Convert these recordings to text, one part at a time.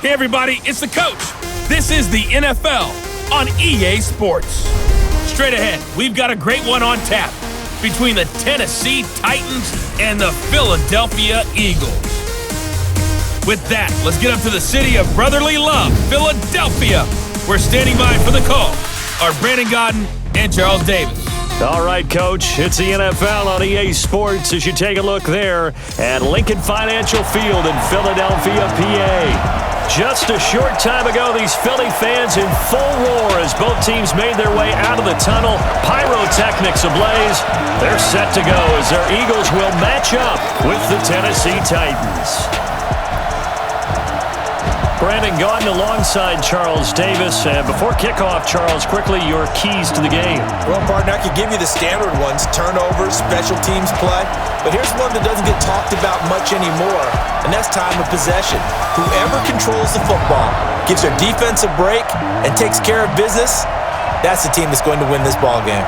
Hey everybody, it's the coach. This is the NFL on EA Sports. Straight ahead, we've got a great one on tap between the Tennessee Titans and the Philadelphia Eagles. With that, let's get up to the city of brotherly love, Philadelphia. We're standing by for the call are Brandon Godden and Charles Davis. All right, Coach, it's the NFL on EA Sports as you take a look there at Lincoln Financial Field in Philadelphia, PA. Just a short time ago, these Philly fans in full roar as both teams made their way out of the tunnel. Pyrotechnics ablaze. They're set to go as their Eagles will match up with the Tennessee Titans. Brandon Gaudin alongside Charles Davis. And before kickoff, Charles, quickly your keys to the game. Well, partner, I could give you the standard ones, turnovers, special teams play. But here's one that doesn't get talked about much anymore, and that's time of possession. Whoever controls the football, gives their defense a break, and takes care of business, that's the team that's going to win this ball game.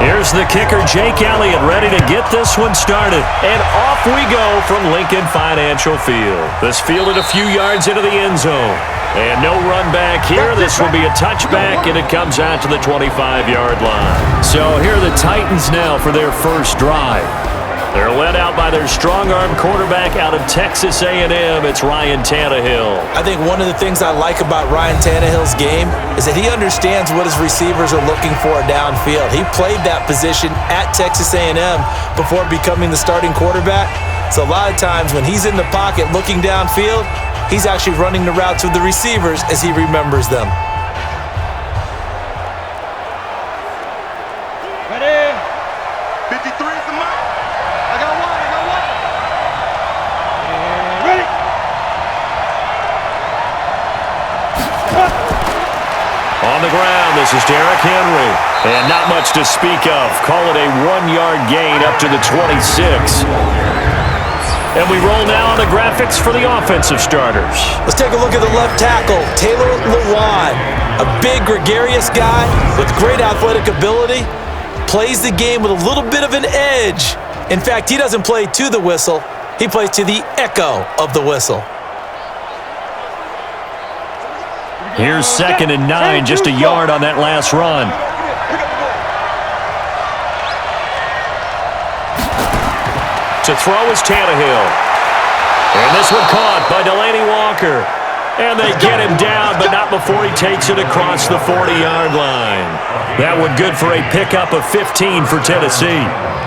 Here's the kicker, Jake Elliott, ready to get this one started. And off we go from Lincoln Financial Field. This fielded a few yards into the end zone. And no run back here. This will be a touchback, and it comes out to the 25-yard line. So here are the Titans now for their first drive. They're led out by their strong-arm quarterback out of Texas A&M. It's Ryan Tannehill. I think one of the things I like about Ryan Tannehill's game is that he understands what his receivers are looking for downfield. He played that position at Texas A&M before becoming the starting quarterback. So a lot of times when he's in the pocket looking downfield, he's actually running the routes with the receivers as he remembers them. Ready? 53 is the mark. I got one. Ready? On the ground, this is Derrick Henry. And not much to speak of. Call it a 1-yard gain up to the 26. And we roll now on the graphics for the offensive starters. Let's take a look at the left tackle, Taylor Lewan. A big, gregarious guy with great athletic ability. Plays the game with a little bit of an edge. In fact, he doesn't play to the whistle. He plays to the echo of the whistle. Here's 2nd and 9, just a yard on that last run. To throw is Tannehill. And this one caught by Delaney Walker. And they get him down, but not before he takes it across the 40-yard line. That one good for a pickup of 15 for Tennessee.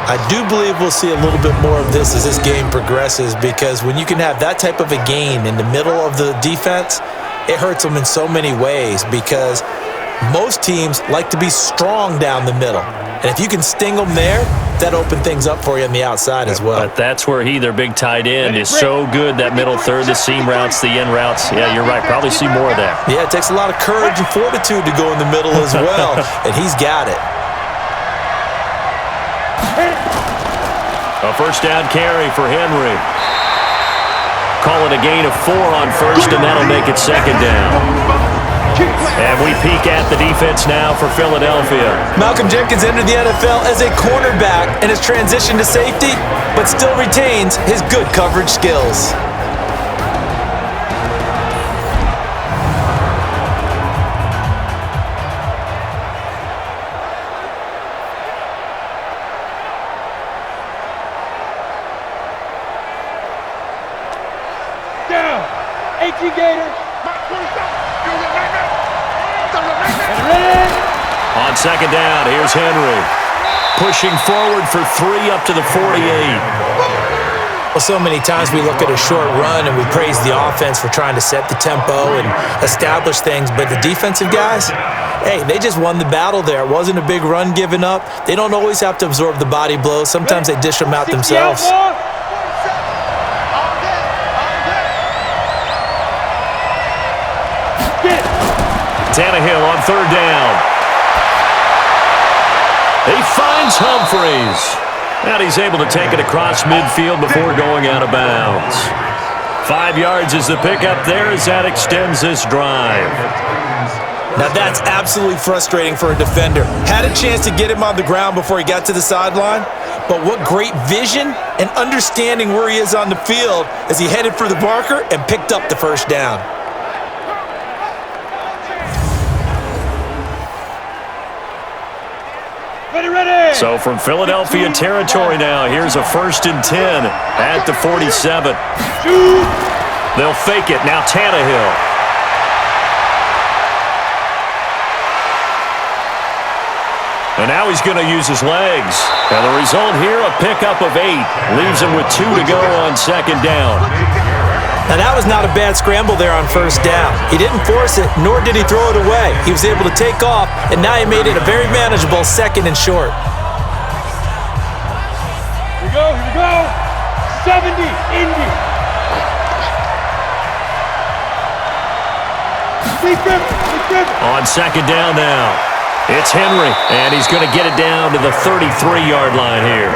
I do believe we'll see a little bit more of this as this game progresses, because when you can have that type of a gain in the middle of the defense, it hurts them in so many ways, because most teams like to be strong down the middle. And if you can sting them there, that opens things up for you on the outside as well. But that's where their big tight end, is so good, that middle third, the seam routes, the end routes. Yeah, you're right. Probably see more of that. Yeah, it takes a lot of courage and fortitude to go in the middle as well, and he's got it. A first down carry for Henry. Call it a gain of 4 on first, and that'll make it 2nd down. And we peek at the defense now for Philadelphia. Malcolm Jenkins entered the NFL as a cornerback and has transitioned to safety, but still retains his good coverage skills. Down. 18 Gator. On 2nd down, here's Henry. Pushing forward for 3 up to the 48. Well, so many times we look at a short run and we praise the offense for trying to set the tempo and establish things, but the defensive guys, hey, they just won the battle there. It wasn't a big run given up. They don't always have to absorb the body blows. Sometimes they dish them out themselves. Tannehill on 3rd down. He finds Humphreys. And he's able to take it across midfield before going out of bounds. 5 yards is the pickup there as that extends this drive. Now that's absolutely frustrating for a defender. Had a chance to get him on the ground before he got to the sideline, but what great vision and understanding where he is on the field as he headed for the marker and picked up the first down. So from Philadelphia territory now, here's a 1st and 10 at the 47. They'll fake it. Now Tannehill. And now he's going to use his legs. And the result here, a pickup of 8. Leaves him with 2 to go on 2nd down. Now that was not a bad scramble there on 1st down. He didn't force it, nor did he throw it away. He was able to take off, and now he made it a very manageable 2nd and short. Here we go. 70, Indy. On 2nd down now. It's Henry, and he's going to get it down to the 33-yard line here.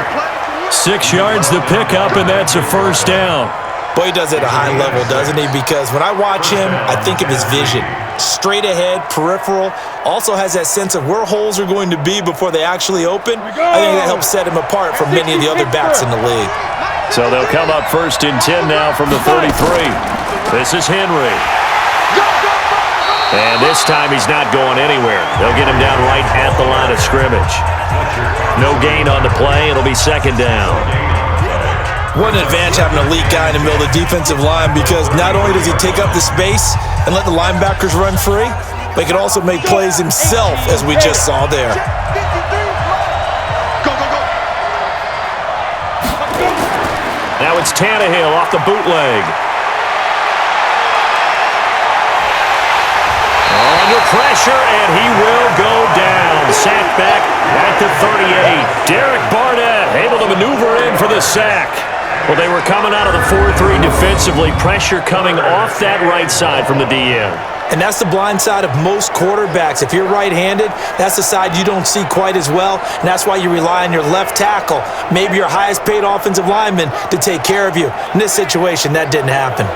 6 yards to pick up, and that's a 1st down. Boy, he does it at a high level, doesn't he? Because when I watch him, I think of his vision. Straight ahead, peripheral, also has that sense of where holes are going to be before they actually open. I think that helps set him apart from many of the other backs in the league. So they'll come up 1st and 10 now from the 33. This is Henry. And this time he's not going anywhere. They'll get him down right at the line of scrimmage. No gain on the play. It'll be 2nd down. What an advantage having an elite guy in the middle of the defensive line, because not only does he take up the space and let the linebackers run free, but he can also make plays himself, as we just saw there. Now it's Tannehill off the bootleg. Under pressure, and he will go down. Sacked back at the 38. Derek Barnett able to maneuver in for the sack. Well, they were coming out of the 4-3 defensively. Pressure coming off that right side from the DN. And that's the blind side of most quarterbacks. If you're right-handed, that's the side you don't see quite as well, and that's why you rely on your left tackle, maybe your highest-paid offensive lineman, to take care of you. In this situation, that didn't happen.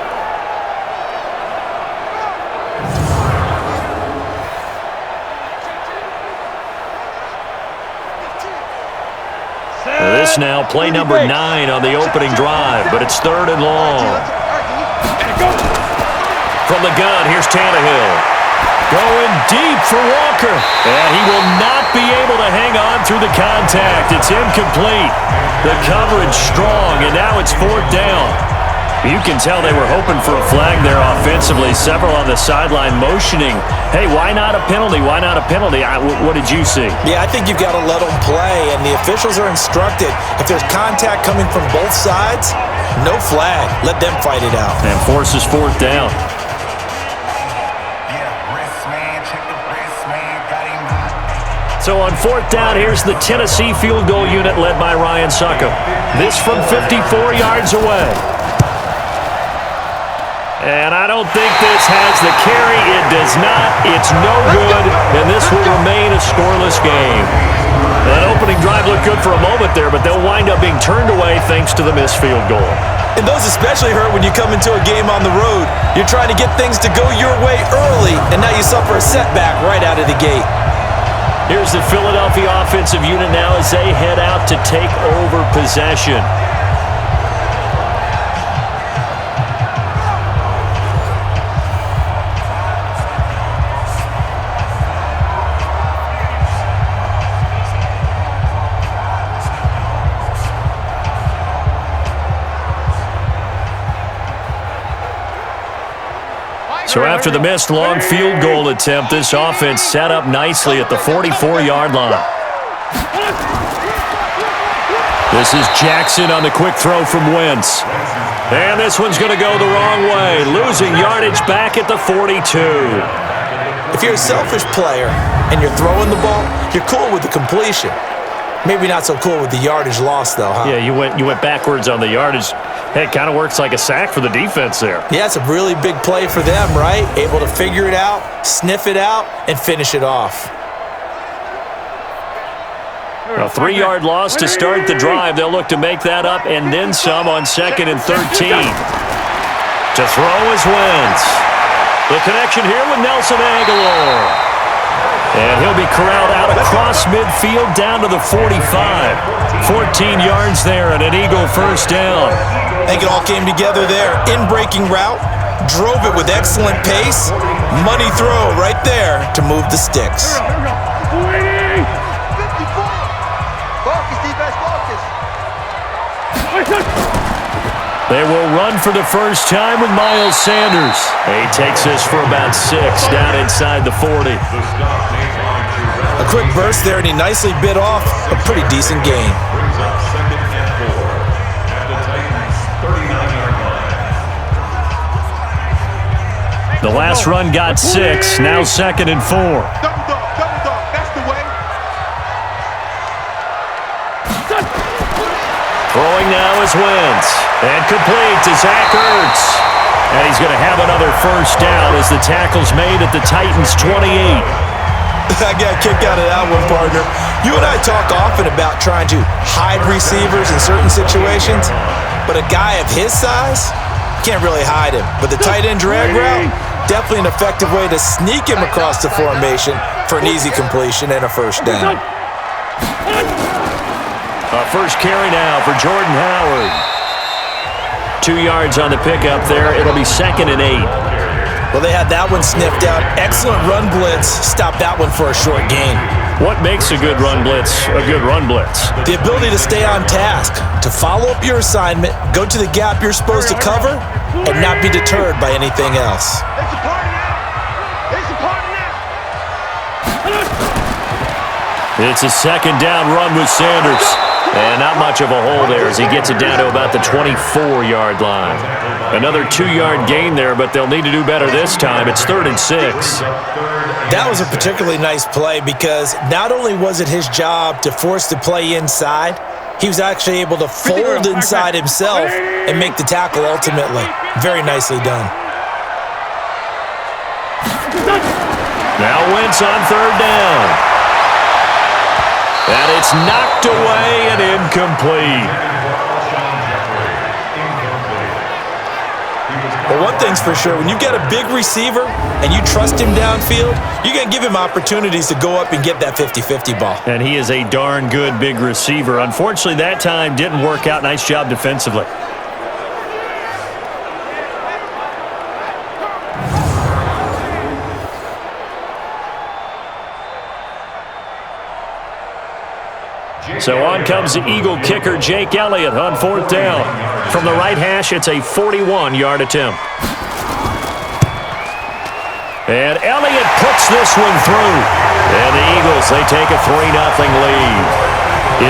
This now play number 9 on the opening drive, but it's 3rd and long. From the gun, here's Tannehill. Going deep for Walker. And he will not be able to hang on through the contact. It's incomplete. The coverage strong, and now it's 4th down. You can tell they were hoping for a flag there offensively. Several on the sideline motioning, hey, why not a penalty? Why not a penalty? What did you see? Yeah, I think you've got to let them play, and the officials are instructed, if there's contact coming from both sides, no flag. Let them fight it out. And forces 4th down. So on 4th down, here's the Tennessee field goal unit led by Ryan Succop. This from 54 yards away. And I don't think this has the carry. It does not. It's no good, and this will remain a scoreless game. That opening drive looked good for a moment there, but they'll wind up being turned away thanks to the missed field goal. And those especially hurt when you come into a game on the road. You're trying to get things to go your way early, and now you suffer a setback right out of the gate. Here's the Philadelphia offensive unit now as they head out to take over possession. So after the missed long field goal attempt, this offense set up nicely at the 44-yard line. This is Jackson on the quick throw from Wentz. And this one's going to go the wrong way, losing yardage back at the 42. If you're a selfish player and you're throwing the ball, you're cool with the completion. Maybe not so cool with the yardage loss, though, huh? Yeah, you went backwards on the yardage. Hey, it kind of works like a sack for the defense there. Yeah, it's a really big play for them, right? Able to figure it out, sniff it out, and finish it off. A 3-yard loss to start the drive. They'll look to make that up and then some on 2nd and 13. To throw is Wentz. The connection here with Nelson Aguilar. And he'll be corralled out across midfield down to the 45. 14 yards there and an Eagle first down. I think it all came together there. In-breaking route, drove it with excellent pace. Money throw right there to move the sticks. They will run for the first time with Miles Sanders. He takes this for about 6 down inside the 40. A quick burst there, and he nicely bit off a pretty decent gain. The last run got 6, now 2nd and 4. Double dog, that's the way. Throwing now is Wentz. And complete to Zach Ertz. And he's going to have another first down as the tackle's made at the Titans' 28. I got a kick out of that one, partner. You and I talk often about trying to hide receivers in certain situations, but a guy of his size can't really hide him. But the tight end drag route, definitely an effective way to sneak him across the formation for an easy completion and a first down. A first carry now for Jordan Howard. 2 yards on the pickup there. It'll be 2nd and 8. Well, they had that one sniffed out. Excellent run blitz. Stopped that one for a short gain. What makes a good run blitz a good run blitz? The ability to stay on task, to follow up your assignment, go to the gap you're supposed to cover, and not be deterred by anything else. It's a party now. It's a party now. It's a 2nd down run with Sanders. And not much of a hole there as he gets it down to about the 24-yard line. Another 2-yard gain there, but they'll need to do better this time. It's 3rd and 6. That was a particularly nice play because not only was it his job to force the play inside, he was actually able to fold inside himself and make the tackle ultimately. Very nicely done. Now Wentz on 3rd down. And it's knocked away and incomplete. Well, one thing's for sure, when you've got a big receiver and you trust him downfield, you're going to give him opportunities to go up and get that 50-50 ball. And he is a darn good big receiver. Unfortunately, that time didn't work out. Nice job defensively. So on comes the Eagle kicker, Jake Elliott, on 4th down. From the right hash, it's a 41-yard attempt. And Elliott puts this one through. And the Eagles, they take a 3-0 lead.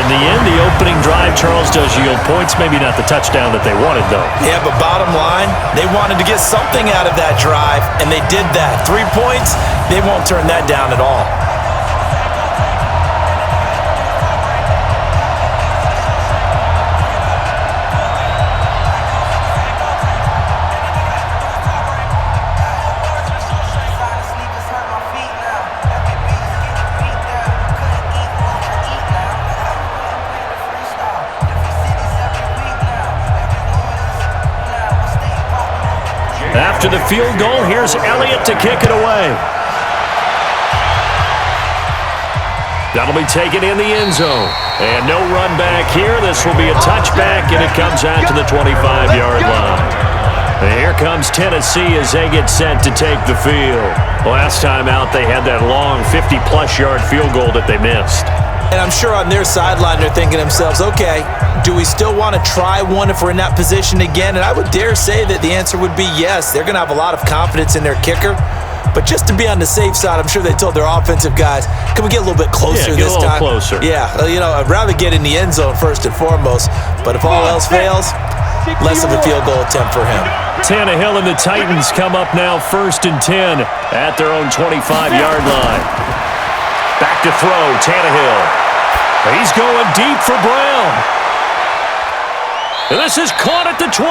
In the end, the opening drive, Charles, does yield points. Maybe not the touchdown that they wanted, though. Yeah, but bottom line, they wanted to get something out of that drive, and they did that. 3 points, they won't turn that down at all. After the field goal, here's Elliott to kick it away. That'll be taken in the end zone. And no run back here. This will be a touchback, and it comes out to the 25-yard line. And here comes Tennessee as they get set to take the field. Last time out, they had that long 50-plus yard field goal that they missed. And I'm sure on their sideline they're thinking to themselves, okay, do we still want to try one if we're in that position again? And I would dare say that the answer would be yes. They're going to have a lot of confidence in their kicker. But just to be on the safe side, I'm sure they told their offensive guys, can we get a little bit closer this time? Closer. Yeah, you know, I'd rather get in the end zone first and foremost. But if all else fails, less of a field goal attempt for him. Tannehill and the Titans come up now 1st and 10 at their own 25-yard line. Back to throw, Tannehill. He's going deep for Brown. And this is caught at the 20.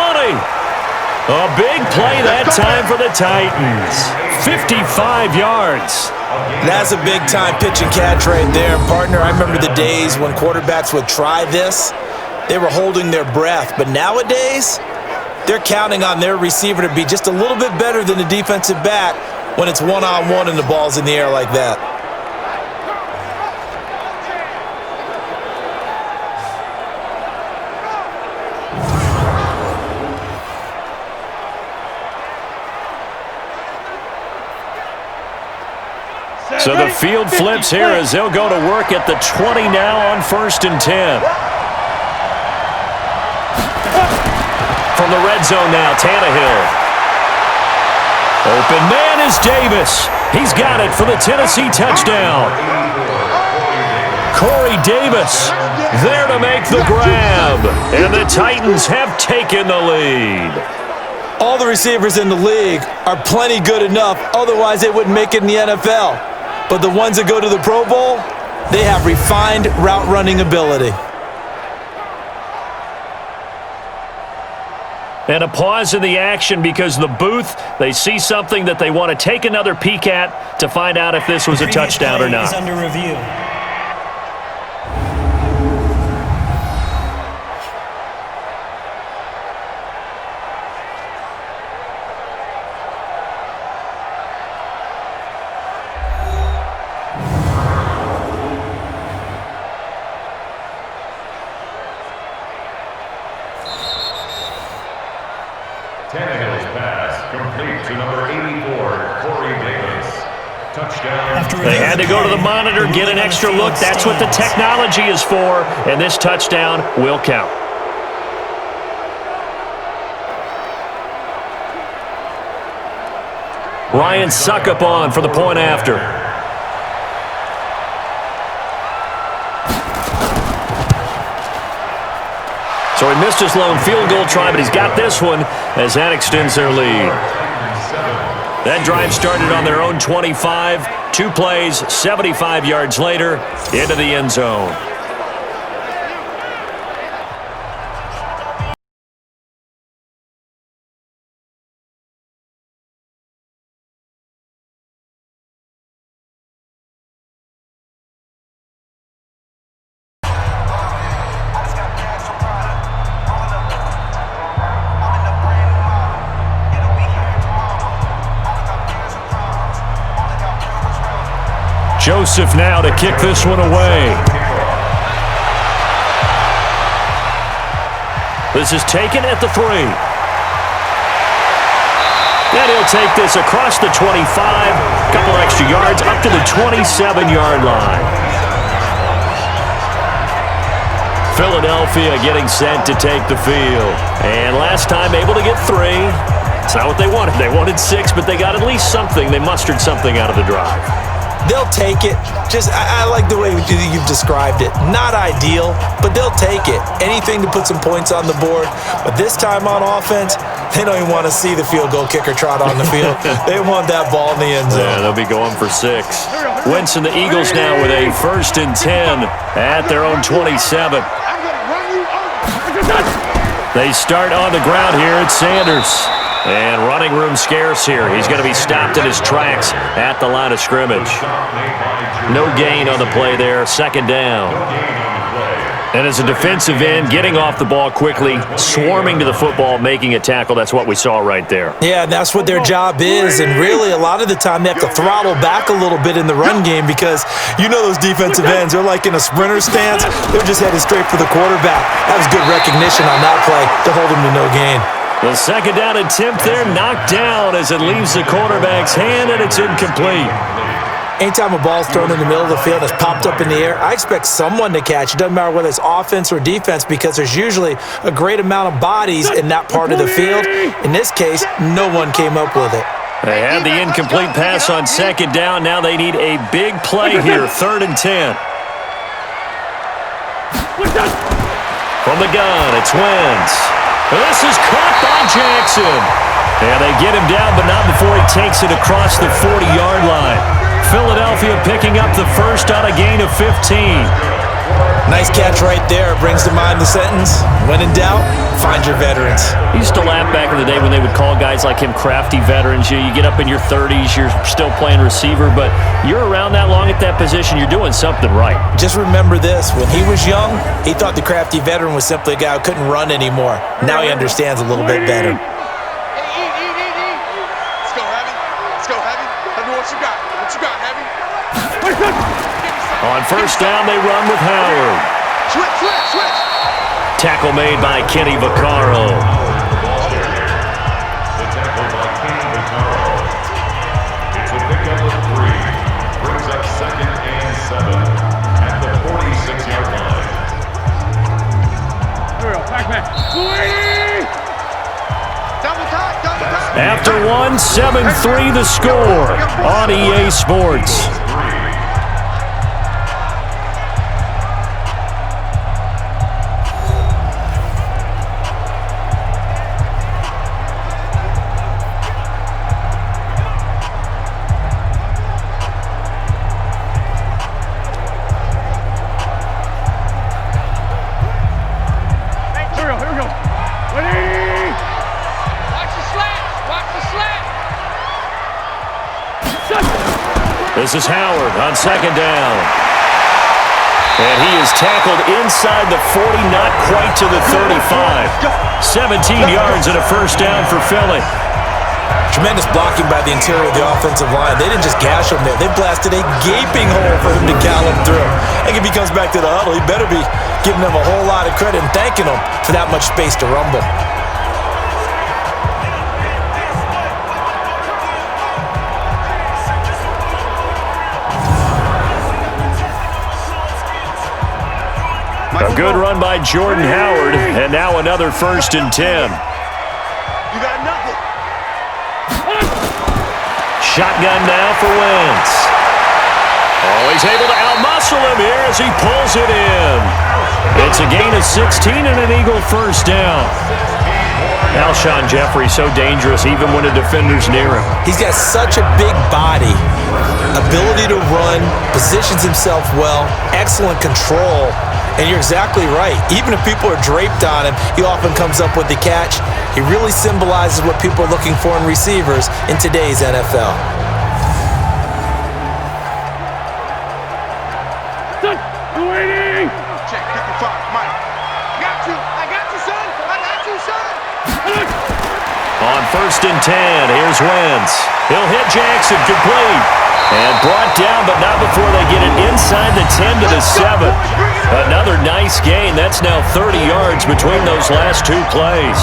A big play that time for the Titans. 55 yards. That's a big-time pitch and catch right there, partner. I remember the days when quarterbacks would try this. They were holding their breath. But nowadays, they're counting on their receiver to be just a little bit better than the defensive back when it's one-on-one and the ball's in the air like that. So the field flips here as they'll go to work at the 20 now on 1st and 10. From the red zone now, Tannehill. Open man is Davis. He's got it for the Tennessee touchdown. Corey Davis there to make the grab. And the Titans have taken the lead. All the receivers in the league are plenty good enough, otherwise they wouldn't make it in the NFL. But the ones that go to the Pro Bowl, they have refined route running ability. And a pause in the action because the booth, they see something that they want to take another peek at to find out if this was a touchdown or not. Under review. Tannehill's pass complete to number 84, Corey Davis. Touchdown. They had to go to the monitor, get an extra look. That's what the technology is for, and this touchdown will count. Ryan Suckup on for the point after. So he missed his lone field goal try, but he's got this one as that extends their lead. That drive started on their own 25. 2 plays, 75 yards later, into the end zone. Joseph now to kick this one away. This is taken at the 3. And he'll take this across the 25, a couple extra yards, up to the 27-yard line. Philadelphia getting set to take the field. And last time able to get 3. It's not what they wanted. They wanted 6, but they got at least something. They mustered something out of the drive. They'll take it. I like the way you've described it. Not ideal, but they'll take it. Anything to put some points on the board. But this time on offense, they don't even want to see the field goal kicker trot on the field. They want that ball in the end zone. Yeah, they'll be going for 6. Wentz and the Eagles now with a 1st and 10 at their own 27. They start on the ground here at Sanders. And running room scarce here. He's going to be stopped in his tracks at the line of scrimmage. No gain on the play there. 2nd down. And as a defensive end, getting off the ball quickly, swarming to the football, making a tackle. That's what we saw right there. Yeah, that's what their job is. And really, a lot of the time, they have to throttle back a little bit in the run game because you know those defensive ends, they're like in a sprinter stance. They're just headed straight for the quarterback. That was good recognition on that play to hold him to no gain. The 2nd down attempt there knocked down as it leaves the quarterback's hand, and it's incomplete. Anytime a ball's thrown in the middle of the field that's popped up in the air, I expect someone to catch. It doesn't matter whether it's offense or defense because there's usually a great amount of bodies in that part of the field. In this case, no one came up with it. They had the incomplete pass on 2nd down. Now they need a big play here, 3rd and 10. From the gun, it's Wentz. This is caught by Jackson. And they get him down, but not before he takes it across the 40-yard line. Philadelphia picking up the 1st on a gain of 15. Nice catch right there. Brings to mind the sentence, when in doubt, find your veterans. I used to laugh back in the day when they would call guys like him crafty veterans. You get up in your 30s, you're still playing receiver, but you're around that long at that position, you're doing something right. Just remember this. When he was young, he thought the crafty veteran was simply a guy who couldn't run anymore. Now he understands a little bit better. Let's go, Heavy. Let's go, Heavy. Let me know what you got. What you got, Heavy? On first down, they run with Howard. Switch. Tackle made by Kenny Vaccaro. The tackle by Kenny Vaccaro. It's a pickup of 3. Brings up 2nd and 7 at the 46-yard line. Here we go. Back. Double time. After 1, 7-3 the score on EA Sports. This is Howard on 2nd down. And he is tackled inside the 40, not quite to the 35. 17 yards and a first down for Philly. Tremendous blocking by the interior of the offensive line. They didn't just gash him there. They blasted a gaping hole for him to gallop through. And if he comes back to the huddle, he better be giving them a whole lot of credit and thanking them for that much space to rumble. A good run by Jordan Howard, and now another 1st and 10. You got nothing. Shotgun now for Wentz. Oh, he's able to outmuscle him here as he pulls it in. It's a gain of 16 and an Eagle first down. Alshon Jeffrey so dangerous even when a defender's near him. He's got such a big body, ability to run, positions himself well, excellent control. And you're exactly right. Even if people are draped on him, he often comes up with the catch. He really symbolizes what people are looking for in receivers in today's NFL. Waiting! Check 55, Mike. I got you, son. On 1st and 10, here's Wentz. He'll hit Jackson, complete. And brought down, but not before they get it inside the 10 to the 7. Another nice gain. That's now 30 yards between those last 2 plays.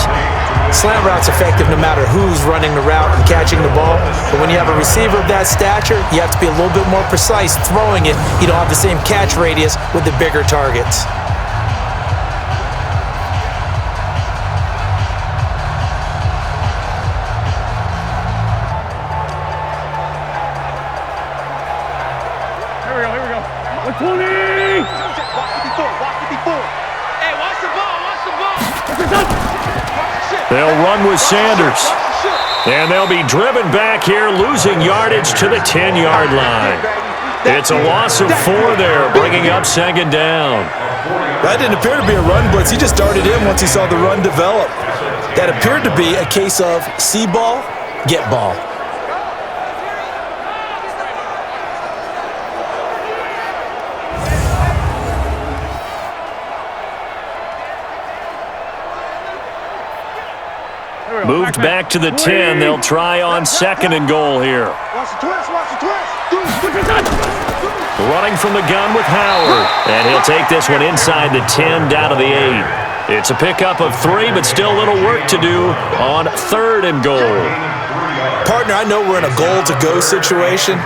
Slant route's effective no matter who's running the route and catching the ball. But when you have a receiver of that stature, you have to be a little bit more precise throwing it. You don't have the same catch radius with the bigger targets. Here we go. 20! Walk 54. Hey, watch the ball. They'll run with Sanders. And they'll be driven back here, losing yardage to the 10-yard line. It's a loss of 4 there, bringing up 2nd down. That didn't appear to be a run blitz. He just started in once he saw the run develop. That appeared to be a case of see ball, get ball. Moved back to the 10. They'll try on 2nd and goal here. Watch the twist. Running from the gun with Howard. And he'll take this one inside the 10 down to the 8. It's a pickup of 3, but still a little work to do on 3rd and goal. Partner, I know we're in a goal-to-go situation,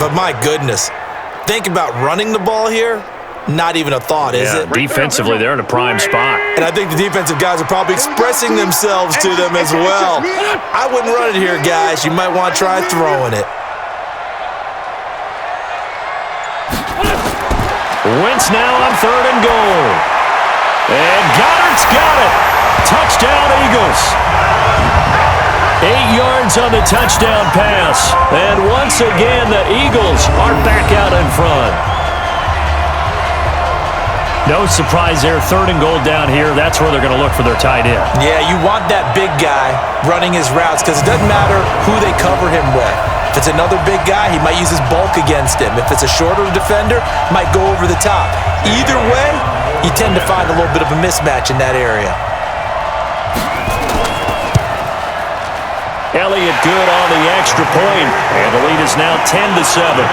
but my goodness, think about running the ball here. Not even a thought, is it? Defensively, they're in a prime spot. And I think the defensive guys are probably expressing themselves to them as well. I wouldn't run it here, guys. You might want to try throwing it. Wentz now on 3rd and goal. And Goddard's got it. Touchdown, Eagles. 8 yards on the touchdown pass. And once again, the Eagles are back out in front. No surprise there. 3rd and goal down here. That's where they're going to look for their tight end. Yeah, you want that big guy running his routes because it doesn't matter who they cover him with. If it's another big guy, he might use his bulk against him. If it's a shorter defender, might go over the top. Either way, you tend to find a little bit of a mismatch in that area. Elliott good on the extra point, and the lead is now 10-7.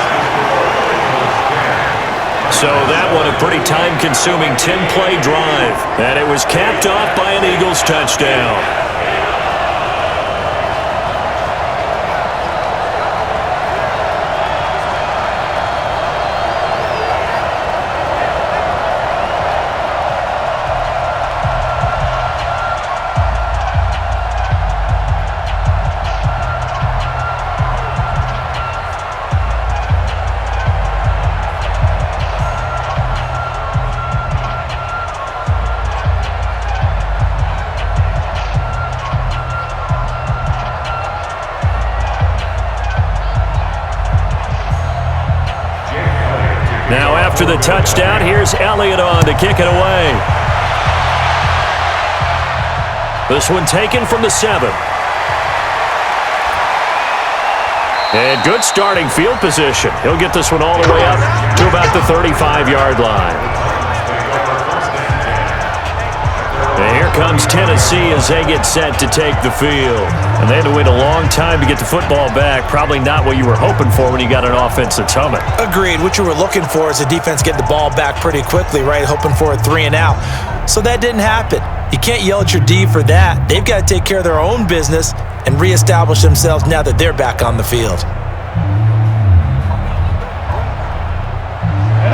So that one a pretty time-consuming 10-play drive, and it was capped off by an Eagles touchdown. Now after the touchdown, here's Elliott on to kick it away. This one taken from the 7. And good starting field position. He'll get this one all the way up to about the 35-yard line. And here comes Tennessee as they get set to take the field. And they had to wait a long time to get the football back. Probably not what you were hoping for when you got an offense that's humming. Agreed. What you were looking for is the defense get the ball back pretty quickly, right? Hoping for a 3 and out. So that didn't happen. You can't yell at your D for that. They've got to take care of their own business and reestablish themselves now that they're back on the field.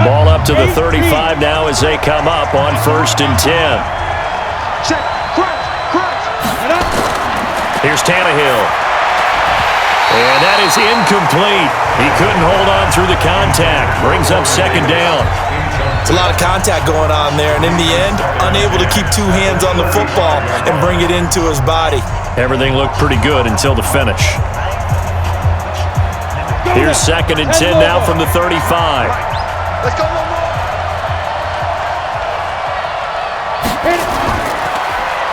Ball up to the 35 now as they come up on 1st and 10. Check. Crunch. Here's Tannehill. And that is incomplete. He couldn't hold on through the contact. Brings up 2nd down. It's a lot of contact going on there, and in the end, unable to keep 2 hands on the football and bring it into his body. Everything looked pretty good until the finish. Here's 2nd and 10 now from the 35. Let's go one more.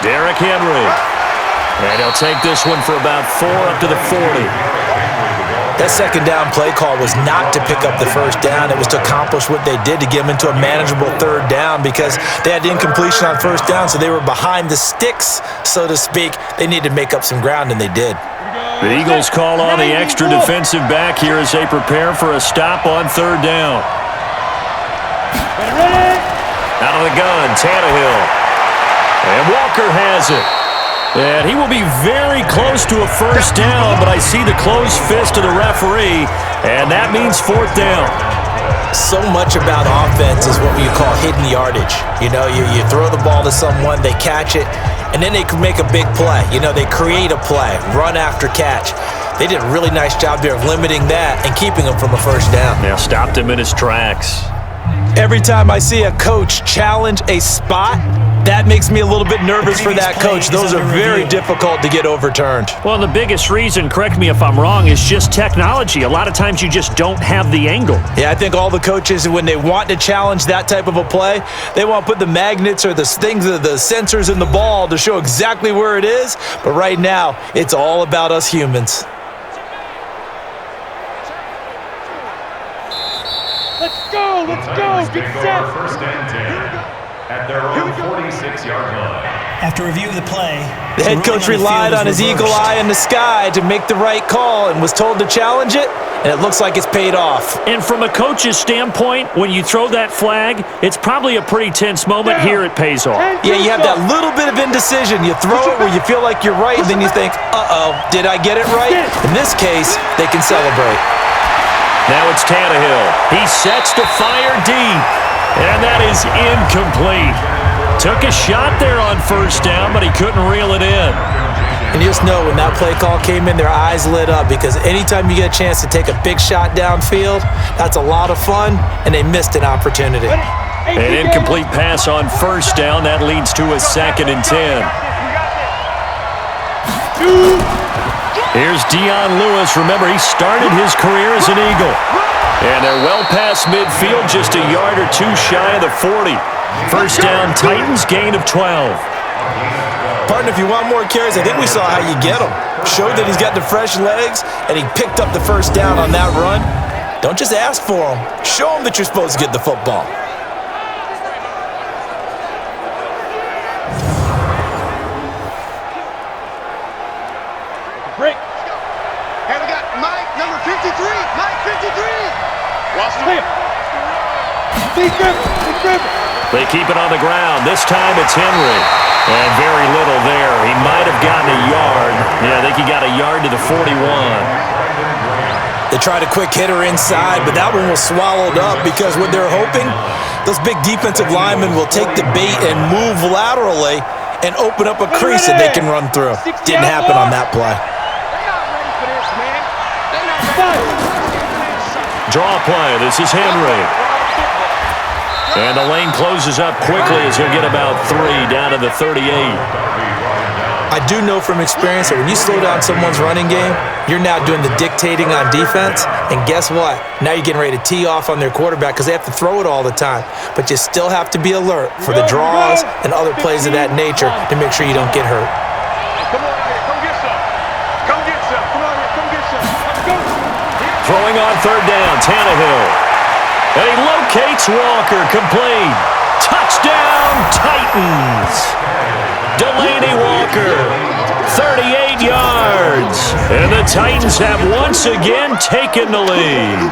Derrick Henry. And he'll take this one for about 4 up to the 40. That 2nd down play call was not to pick up the 1st down. It was to accomplish what they did to get them into a manageable 3rd down because they had incompletion on 1st down, so they were behind the sticks, so to speak. They needed to make up some ground, and they did. The Eagles call on the extra defensive back here as they prepare for a stop on 3rd down. Out of the gun, Tannehill. And Walker has it. And he will be very close to a 1st down, but I see the closed fist of the referee, and that means 4th down. So much about offense is what you call hidden yardage. You know, you throw the ball to someone, they catch it, and then they can make a big play. You know, they create a play, run after catch. They did a really nice job there of limiting that and keeping him from a 1st down. Now stopped him in his tracks. Every time I see a coach challenge a spot, that makes me a little bit nervous for that coach. Those are very difficult to get overturned. Well, the biggest reason, correct me if I'm wrong, is just technology. A lot of times you just don't have the angle. Yeah, I think all the coaches, when they want to challenge that type of a play, they want to put the magnets or the things, the sensors in the ball to show exactly where it is. But right now, it's all about us humans. Let's go. Get set. 1st and 10 at their own 46-yard line. After review of the play, the head coach relied on his eagle eye in the sky to make the right call and was told to challenge it, and it looks like it's paid off. And from a coach's standpoint, when you throw that flag, it's probably a pretty tense moment. Here it pays off. Yeah, you have that little bit of indecision. You throw it where you feel like you're right, and then you think, uh-oh, did I get it right? In this case, they can celebrate. Now it's Tannehill. He sets to fire deep, and that is incomplete. Took a shot there on 1st down, but he couldn't reel it in. And you just know when that play call came in, their eyes lit up because anytime you get a chance to take a big shot downfield, that's a lot of fun, and they missed an opportunity. An incomplete pass on 1st down. That leads to a 2nd and 10. Here's Dion Lewis. Remember, he started his career as an Eagle. And they're well past midfield, just a yard or two shy of the 40. First down, Titans, gain of 12. Partner, if you want more carries, I think we saw how you get him. Showed that he's got the fresh legs, and he picked up the first down on that run. Don't just ask for him. Show him that you're supposed to get the football. Break. Hey, we got Mike, number 53. Mike, 53. Watch him. They keep it on the ground. This time it's Henry. And very little there. He might have gotten a yard. Yeah, I think he got a yard to the 41. They tried a quick hitter inside, but that one was swallowed up because what they're hoping, those big defensive linemen will take the bait and move laterally and open up a crease that they can run through. Didn't happen on that play. Draw play. This is Henry. And the lane closes up quickly as he'll get about 3 down to the 38. I do know from experience that when you slow down someone's running game, you're now doing the dictating on defense. And guess what? Now you're getting ready to tee off on their quarterback because they have to throw it all the time. But you still have to be alert for the draws and other plays of that nature to make sure you don't get hurt. Come on out here. Come get some. Come get some. Come on here. Come get some. Let's go. Throwing on third down, Tannehill. And he locates Walker, complete. Touchdown, Titans. Delaney Walker, 38 yards. And the Titans have once again taken the lead.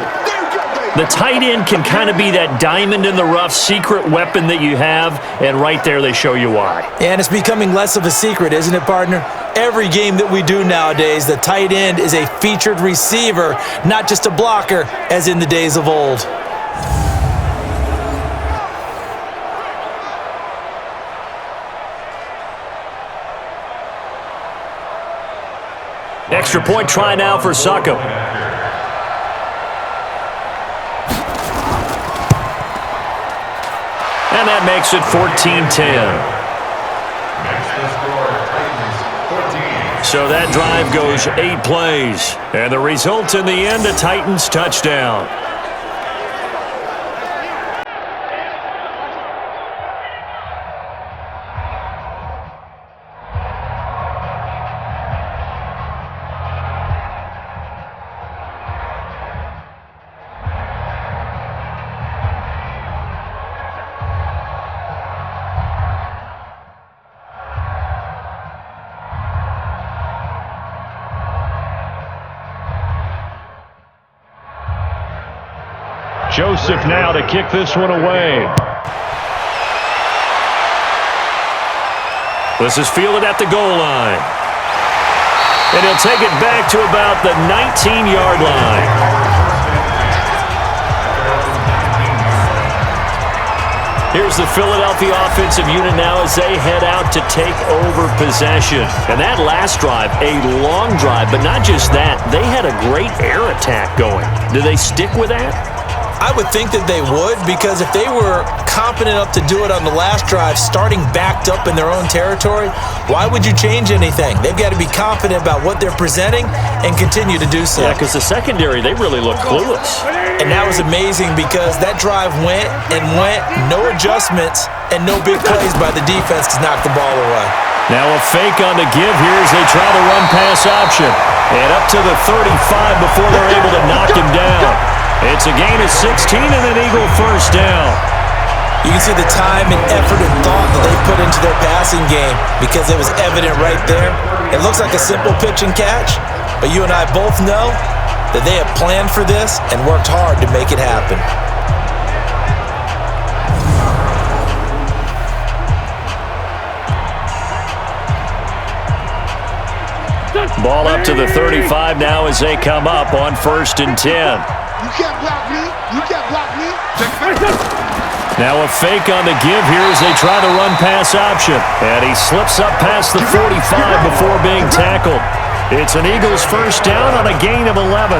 The tight end can kind of be that diamond in the rough secret weapon that you have, and right there they show you why. And it's becoming less of a secret, isn't it, partner? Every game that we do nowadays, the tight end is a featured receiver, not just a blocker, as in the days of old. Extra point try now for Succop. And that makes it 14-10. So that drive goes 8 plays. And the result in the end, a Titans touchdown. Joseph now to kick this one away. This is fielded at the goal line. And he'll take it back to about the 19-yard line. Here's the Philadelphia offensive unit now as they head out to take over possession. And that last drive, a long drive, but not just that. They had a great air attack going. Do they stick with that? I would think that they would, because if they were confident enough to do it on the last drive, starting backed up in their own territory, why would you change anything? They've got to be confident about what they're presenting and continue to do so. Yeah, because the secondary, they really look clueless. And that was amazing because that drive went and went, no adjustments, and no big plays by the defense to knock the ball away. Now a fake on the give here as they try the run-pass option. And up to the 35 before they're able to knock him down. It's a gain of 16 and an Eagle first down. You can see the time and effort and thought that they put into their passing game because it was evident right there. It looks like a simple pitch and catch, but you and I both know that they have planned for this and worked hard to make it happen. Ball up to the 35 now as they come up on 1st and 10. You can't block me. You can't block me. Now a fake on the give here as they try the run-pass option. And he slips up past the 45 before being tackled. It's an Eagles first down on a gain of 11.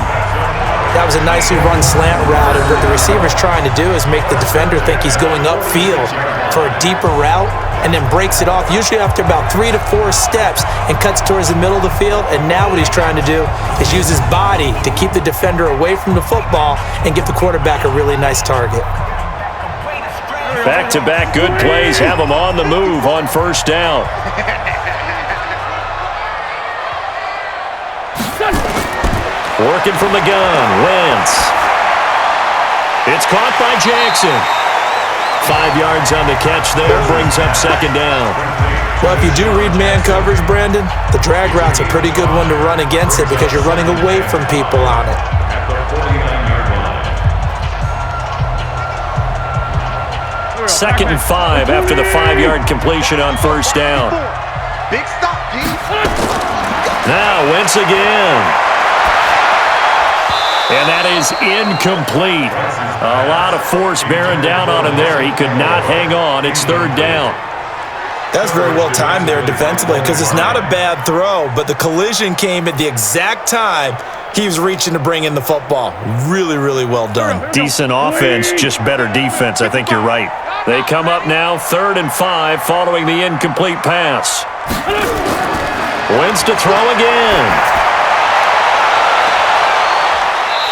That was a nicely run slant route, and what the receiver's trying to do is make the defender think he's going upfield for a deeper route, and then breaks it off, usually after about 3 to 4 steps, and cuts towards the middle of the field. And now what he's trying to do is use his body to keep the defender away from the football and give the quarterback a really nice target. Back-to-back good plays have him on the move on first down. Working from the gun, Wentz. It's caught by Jackson. 5 yards on the catch there, brings up second down. Well, if you do read man coverage, Brandon, the drag route's a pretty good one to run against it because you're running away from people on it. Second and 5 after the 5-yard completion on first down. Big stop, G. Now Wentz again. And that is incomplete. A lot of force bearing down on him there. He could not hang on. It's third down. That's very well timed there defensively because it's not a bad throw, but the collision came at the exact time he was reaching to bring in the football. Really, really well done. Decent offense, just better defense. I think you're right. They come up now, 3rd and 5, following the incomplete pass. Wentz to throw again.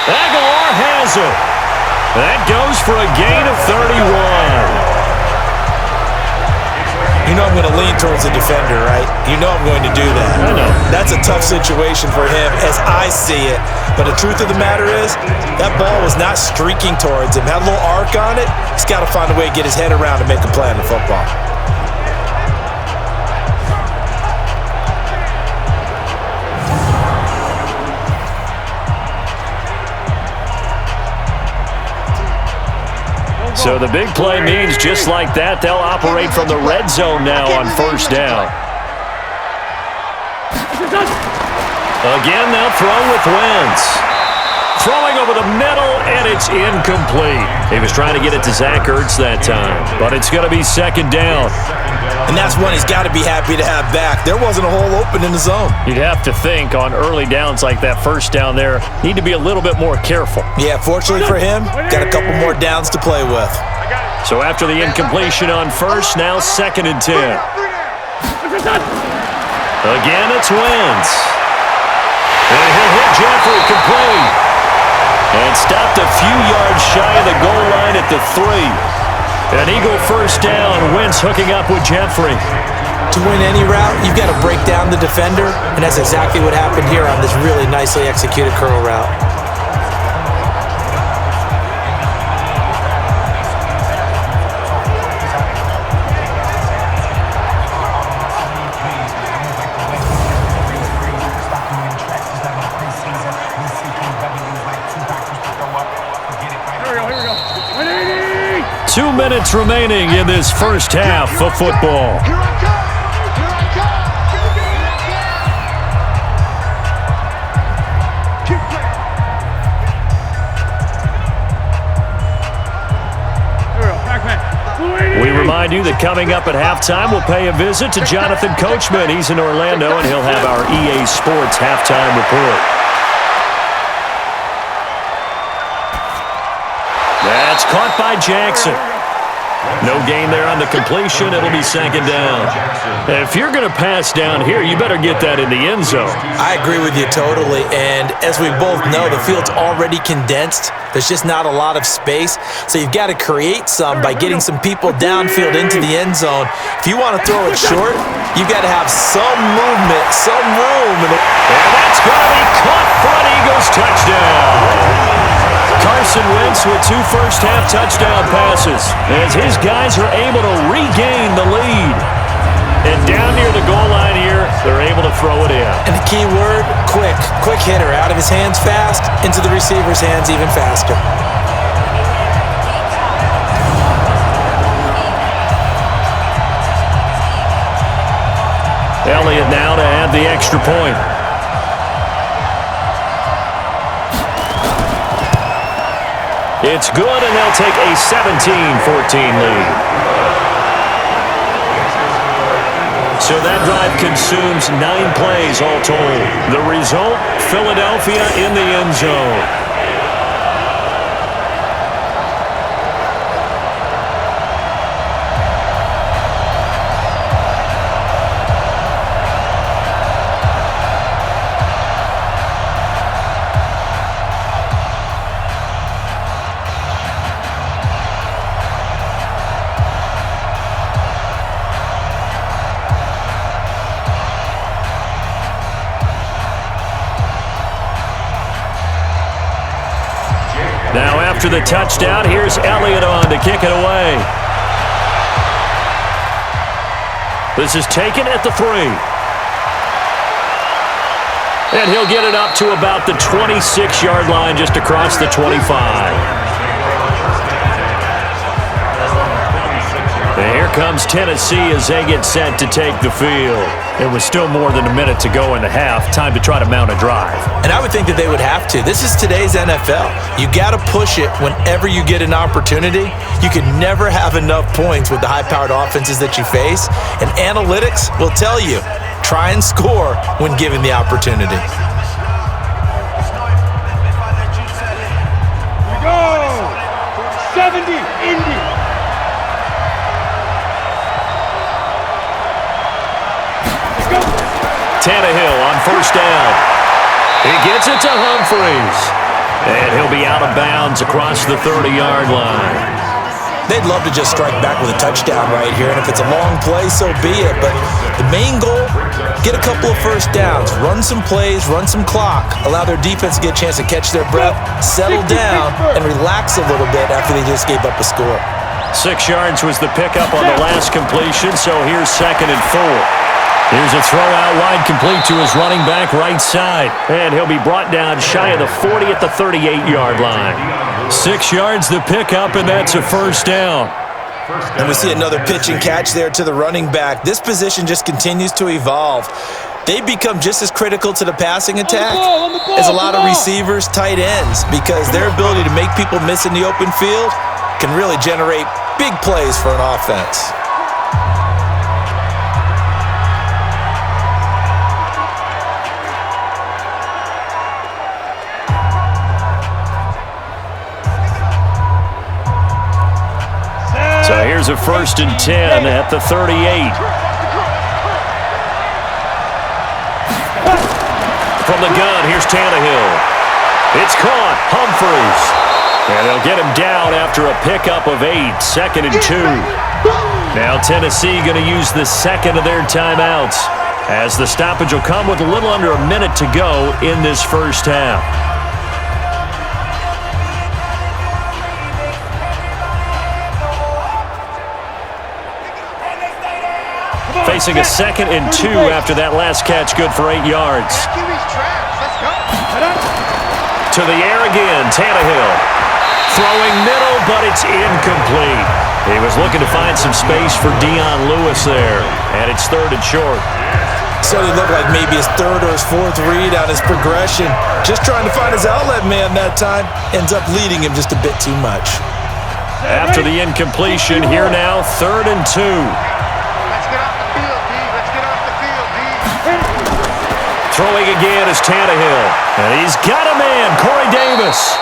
Aguilar has it. That goes for a gain of 31. You know I'm going to lean towards the defender, right? You know I'm going to do that. I know. That's a tough situation for him as I see it. But the truth of the matter is, that ball was not streaking towards him. Had a little arc on it. He's got to find a way to get his head around and make a play on the football. So the big play means just like that, they'll operate from the red zone now on first down. Again, they'll throw with Wentz. Throwing over the middle, and it's incomplete. He was trying to get it to Zach Ertz that time, but it's going to be second down. And that's one he's got to be happy to have back. There wasn't a hole open in the zone. You'd have to think on early downs like that first down there, need to be a little bit more careful. Yeah, fortunately for him, got a couple more downs to play with. So after the incompletion on first, now 2nd and 10. Again, it's Wentz. And he'll hit Jeffrey complete. And stopped a few yards shy of the goal line at the 3. An Eagle first down. Wentz hooking up with Jeffrey. To win any route, you've got to break down the defender, and that's exactly what happened here on this really nicely executed curl route. Here we go. 180! 2 minutes remaining in this first half of football. Here I come! Here I come! Keep playing. Here we go. Back. We remind you that coming up at halftime, we'll pay a visit to Jonathan Coachman. He's in Orlando, and he'll have our EA Sports halftime report. That's caught by Jackson. No gain there on the completion. It'll be second down. If you're going to pass down here, you better get that in the end zone. I agree with you totally, and as we both know, the field's already condensed. There's just not a lot of space, so you've got to create some by getting some people downfield into the end zone. If you want to throw it short, you've got to have some movement, some room. And that's going to be caught for an Eagles touchdown. Carson Wentz with 2 first-half touchdown passes as his guys are able to regain the lead. And down near the goal line here, they're able to throw it in. And the key word, quick. Quick hitter. Out of his hands fast, into the receiver's hands even faster. Elliott now to add the extra point. It's good, and they'll take a 17-14 lead. So that drive consumes 9 plays all told. The result, Philadelphia in the end zone. after the touchdown. Here's Elliott on to kick it away. This is taken at the 3. And he'll get it up to about the 26-yard line, just across the 25. And here comes Tennessee as they get set to take the field. There was still more than a minute to go in the half. Time to try to mount a drive. And I would think that they would have to. This is today's NFL. You got to push it whenever you get an opportunity. You can never have enough points with the high-powered offenses that you face. And analytics will tell you, try and score when given the opportunity. Here we go. 70, Indy. Tannehill on first down. He gets it to Humphries. And he'll be out of bounds across the 30-yard line. They'd love to just strike back with a touchdown right here, and if it's a long play, so be it. But the main goal, get a couple of first downs, run some plays, run some clock, allow their defense to get a chance to catch their breath, settle down, and relax a little bit after they just gave up a score. 6 yards was the pickup on the last completion, so here's 2nd and 4. Here's a throw out wide, complete to his running back right side. And he'll be brought down shy of the 40 at the 38-yard line. 6 yards the pickup, and that's a first down. And we see another pitch and catch there to the running back. This position just continues to evolve. They become just as critical to the passing attack as a lot of receivers, tight ends, because their ability to make people miss in the open field can really generate big plays for an offense. So here's a 1st and 10 at the 38. From the gun, here's Tannehill. It's caught. Humphries. And they'll get him down after a pickup of 8. 2nd and 2. Now Tennessee going to use the second of their timeouts, as the stoppage will come with a little under a minute to go in this first half. Facing a 2nd and 2 after that last catch, good for 8 yards. To the air again, Tannehill. Throwing middle, but it's incomplete. He was looking to find some space for Dion Lewis there, and it's 3rd and short. So it looked like maybe his 3rd or his 4th read on his progression. Just trying to find his outlet man that time. Ends up leading him just a bit too much. After the incompletion, here now, 3rd and 2. Throwing again is Tannehill. And he's got a man, Corey Davis.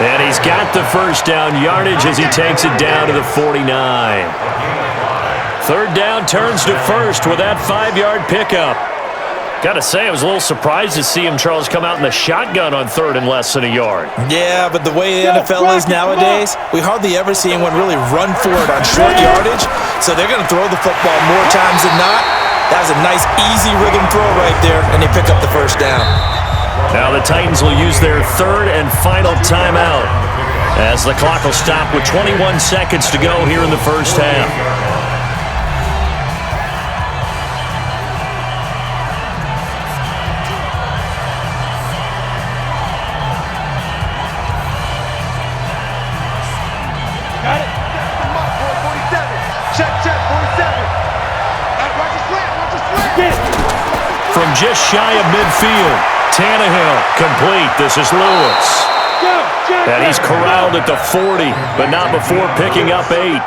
And he's got the first down yardage as he takes it down to the 49. 3rd down turns to 1st with that 5-yard pickup. Got to say, I was a little surprised to see him, Charles, come out in the shotgun on 3rd and less than a yard. Yeah, but the way the NFL is nowadays, we hardly ever see anyone really run for it on short yardage. So they're going to throw the football more times than not. That was a nice, easy rhythm throw right there, and they pick up the first down. Now the Titans will use their 3rd and final timeout, as the clock will stop with 21 seconds to go here in the first half. Got it. 47. Check, 47. From just shy of midfield, Tannehill complete. This is Lewis. And he's corralled at the 40, but not before picking up 8.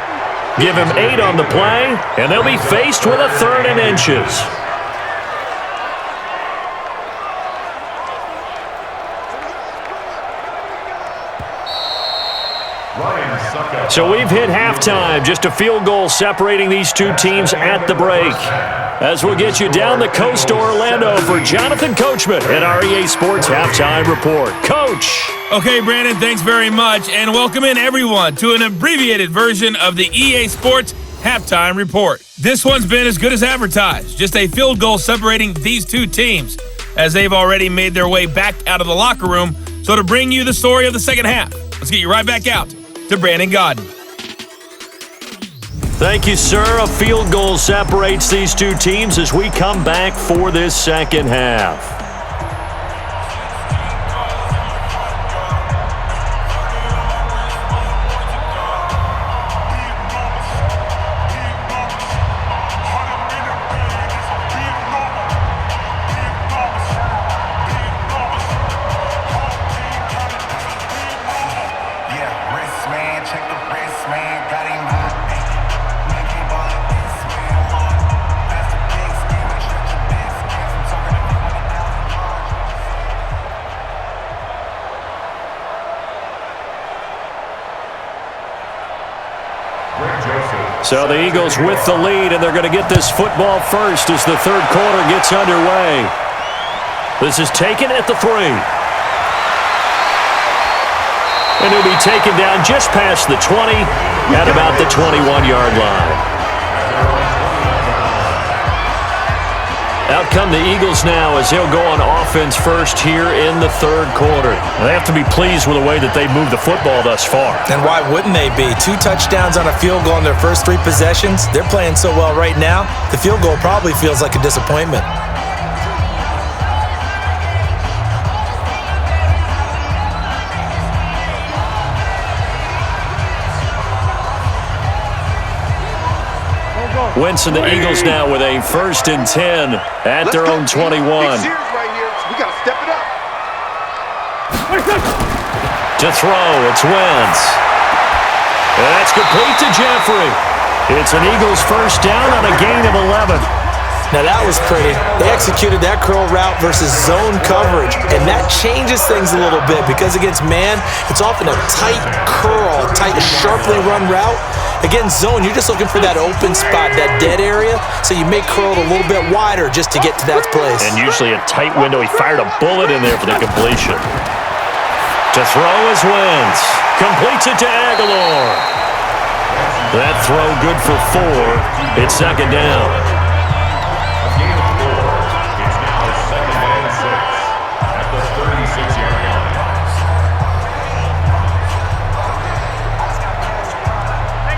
Give him 8 on the play, and they'll be faced with a 3rd and inches. So we've hit halftime, just a field goal separating these two teams at the break. As we'll get you down the coast to Orlando for Jonathan Coachman at our EA Sports Halftime Report. Coach! Okay, Brandon, thanks very much, and welcome in everyone to an abbreviated version of the EA Sports Halftime Report. This one's been as good as advertised, just a field goal separating these two teams, as they've already made their way back out of the locker room. So to bring you the story of the second half, Let's get you right back out to Brandon Godden. Thank you, sir. A field goal separates these two teams as we come back for this second half. So the Eagles with the lead, and they're going to get this football first as the third quarter gets underway. This is taken at the 3. And it'll be taken down just past the 20 at about the 21-yard line. Out come the Eagles now as they'll go on offense first here in the third quarter. They have to be pleased with the way that they've moved the football thus far. And why wouldn't they be? 2 touchdowns on a field goal in their first 3 possessions. They're playing so well right now, the field goal probably feels like a disappointment. Wentz and the Eagles now with a 1st and 10 at their own 21. Right here, so we got to step it up. To throw, it's Wentz. And that's complete to Jeffrey. It's an Eagles first down on a gain of 11. Now that was pretty. They executed that curl route versus zone coverage, and that changes things a little bit because against man, it's often a tight curl, tight, sharply run route. Against zone, you're just looking for that open spot, that dead area, so you may curl it a little bit wider just to get to that place. And usually a tight window. He fired a bullet in there for the completion. To throw is Wentz. Completes it to Aguilar. That throw good for 4. It's second down. A gain of 4. It's now 2nd and 6 at the 36-yard line.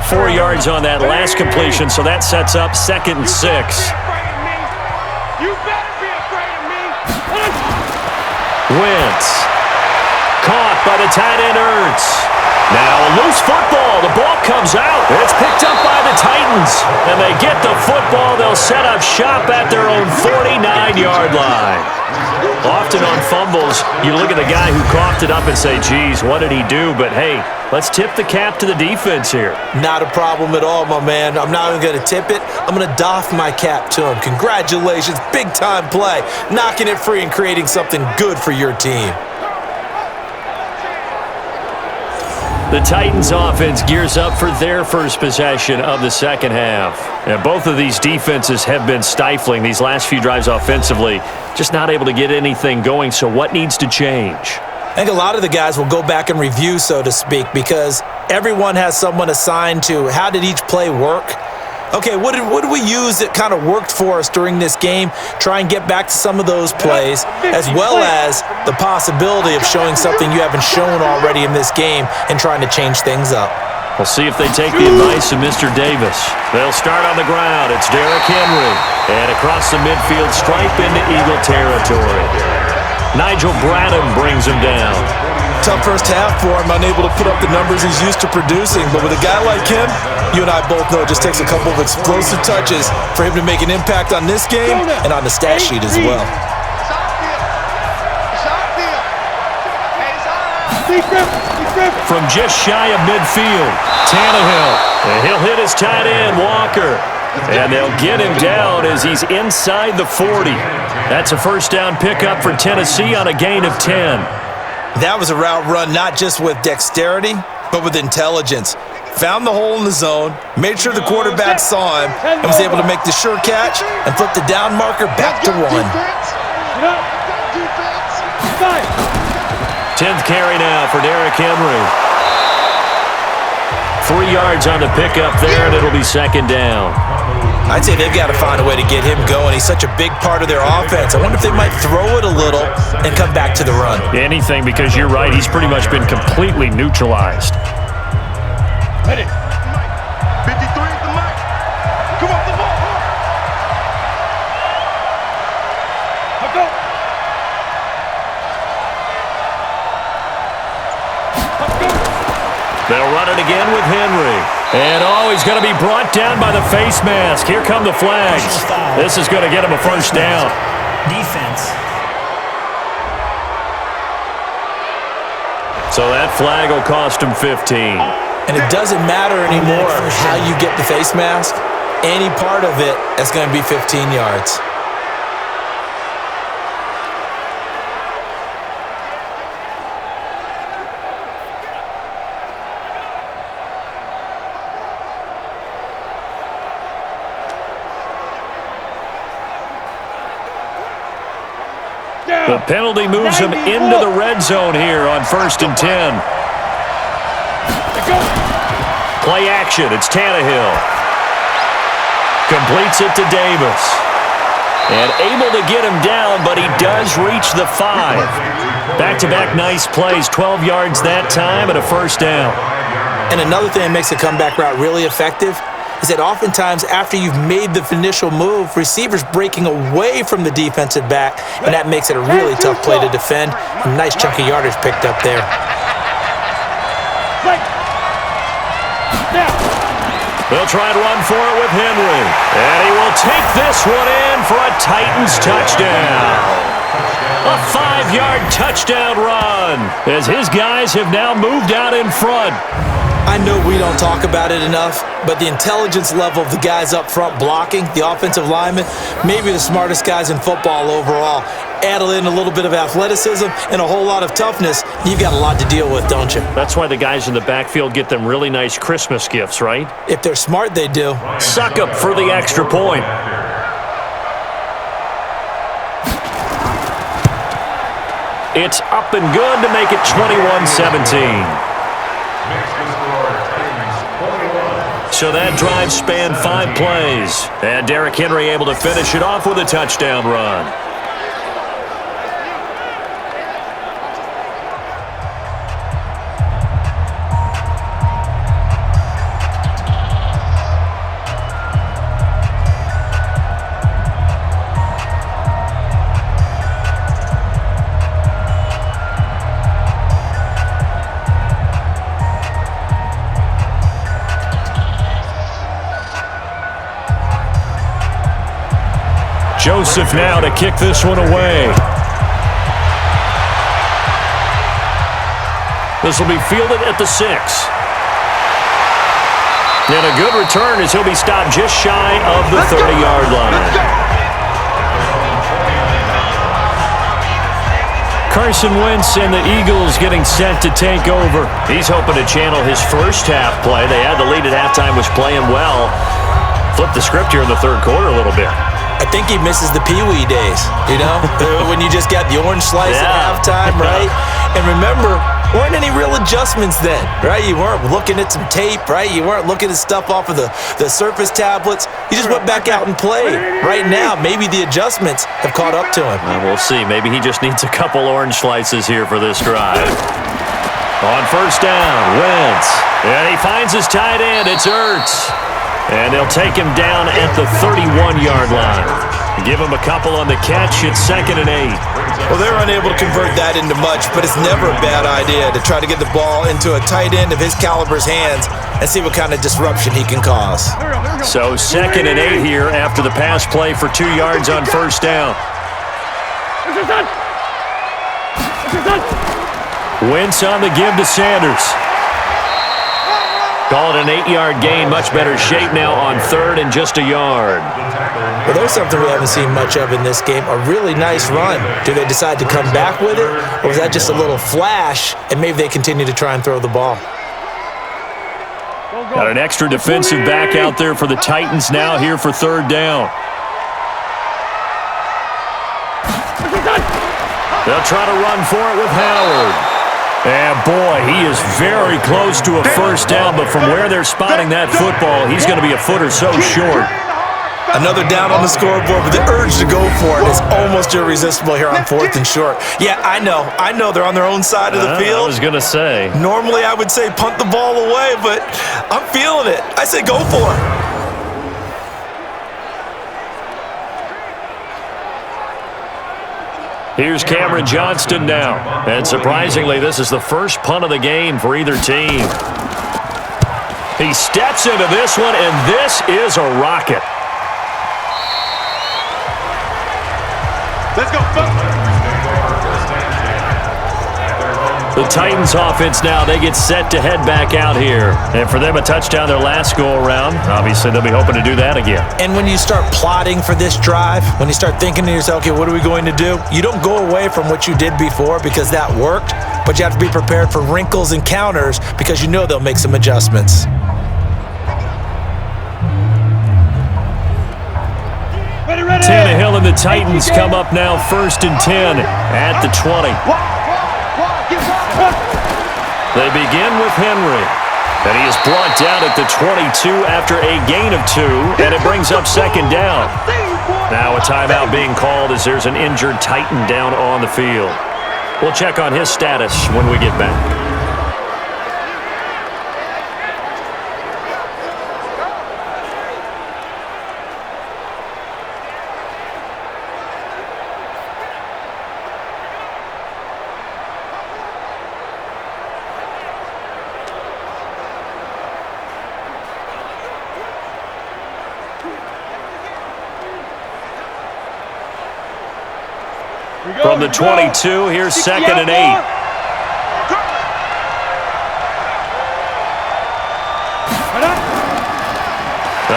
4 yards on that last completion, so that sets up 2nd and 6. You better be afraid of me. Wentz. Caught by the tight end Ertz. Now a loose football. The ball comes out. It's picked up by the Titans. And they get the football. They'll set up shop at their own 49-yard line. Often on fumbles, you look at the guy who coughed it up and say, geez, what did he do? But hey, let's tip the cap to the defense here. Not a problem at all, my man. I'm not even going to tip it. I'm going to doff my cap to him. Congratulations. Big-time play. Knocking it free and creating something good for your team. The Titans offense gears up for their first possession of the second half. And both of these defenses have been stifling these last few drives offensively, just not able to get anything going. So what needs to change? I think a lot of the guys will go back and review, so to speak, because everyone has someone assigned to how did each play work. Okay, what did we use that kind of worked for us during this game? Try and get back to some of those plays, as well as the possibility of showing something you haven't shown already in this game and trying to change things up. We'll see if they take the advice of Mr. Davis. They'll start on the ground. It's Derrick Henry. And across the midfield stripe into Eagle territory. Nigel Bradham brings him down. Tough first half for him, unable to put up the numbers he's used to producing. But with a guy like him, you and I both know it just takes a couple of explosive touches for him to make an impact on this game and on the stat sheet as well. From just shy of midfield, Tannehill. And he'll hit his tight end, Walker. And they'll get him down as he's inside the 40. That's a first down pickup for Tennessee on a gain of 10. That was a route run not just with dexterity, but with intelligence. Found the hole in the zone, made sure the quarterback saw him, and was able to make the sure catch and flip the down marker back to 1. 10th carry now for Derrick Henry. 3 yards on the pickup there, and it'll be second down. I'd say they've got to find a way to get him going. He's such a big part of their offense. I wonder if they might throw it a little and come back to the run. Anything, because you're right. He's pretty much been completely neutralized. Ready. 53 at the mic. Come on, the ball. Let's go. Let's go. They'll run it again with Henry. And he's going to be brought down by the face mask. Here come the flags. This is going to get him a first down. Defense. So that flag will cost him 15. And it doesn't matter anymore how you get the face mask. Any part of it, that's going to be 15 yards. The penalty moves him into the red zone here on 1st and 10. Play action. It's Tannehill. Completes it to Davis. And able to get him down, but he does reach the 5. Back-to-back nice plays. 12 yards that time and a first down. And another thing that makes a comeback route really effective is that oftentimes after you've made the initial move, receivers breaking away from the defensive back, and that makes it a really tough play to defend. A nice chunk of yardage picked up there. They'll try and run for it with Henry. And he will take this one in for a Titans touchdown. A 5-yard touchdown run as his guys have now moved out in front. I know we don't talk about it enough, but the intelligence level of the guys up front blocking, the offensive linemen, maybe the smartest guys in football overall. Add in a little bit of athleticism and a whole lot of toughness, you've got a lot to deal with, don't you? That's why the guys in the backfield get them really nice Christmas gifts, right? If they're smart, they do. Suck up for the extra point. It's up and good to make it 21-17. So that drive spanned 5 plays. And Derrick Henry able to finish it off with a touchdown run. Joseph now to kick this one away. This will be fielded at the 6. And a good return as he'll be stopped just shy of the 30-yard line. Carson Wentz and the Eagles getting set to take over. He's hoping to channel his first half play. They had the lead at halftime, was playing well. Flip the script here in the third quarter a little bit. I think he misses the Pee-wee days, you know, when you just got the orange slice at halftime, right? And remember, weren't any real adjustments then, right? You weren't looking at some tape, right? You weren't looking at stuff off of the Surface tablets. You just went back out and played. Right now, maybe the adjustments have caught up to him. We'll see. Maybe he just needs a couple orange slices here for this drive. On first down, Wentz. And he finds his tight end. It's Ertz. And they'll take him down at the 31-yard line. Give him a couple on the catch. It's 2nd and 8. Well, they're unable to convert that into much, but it's never a bad idea to try to get the ball into a tight end of his caliber's hands and see what kind of disruption he can cause. So 2nd and 8 here after the pass play for 2 yards on first down. Wentz on the give to Sanders. Call it an 8-yard gain. Much better shape now on 3rd and just a yard. Well, there's something we haven't seen much of in this game. A really nice run. Do they decide to come back with it? Or was that just a little flash, and maybe they continue to try and throw the ball? Got an extra defensive back out there for the Titans now here for 3rd down. They'll try to run for it with Howard. And boy, he is very close to a first down, but from where they're spotting that football, he's going to be a foot or so short. Another down on the scoreboard, but the urge to go for it is almost irresistible here on 4th and short. Yeah, I know they're on their own side of the field. I was going to say. Normally I would say punt the ball away, but I'm feeling it. I say go for it. Here's Cameron Johnston now. And surprisingly, this is the first punt of the game for either team. He steps into this one, and this is a rocket. Let's go, folks. The Titans offense now, they get set to head back out here. And for them, a touchdown their last go-around. Obviously, they'll be hoping to do that again. And when you start plotting for this drive, when you start thinking to yourself, okay, what are we going to do? You don't go away from what you did before because that worked, but you have to be prepared for wrinkles and counters because you know they'll make some adjustments. Tannehill and the Titans come up now 1st and 10 at the 20. They begin with Henry, and he is brought down at the 22 after a gain of 2, and it brings up 2nd down. Now a timeout being called as there's an injured Titan down on the field. We'll check on his status when we get back. From the 22, here's 2nd and 8.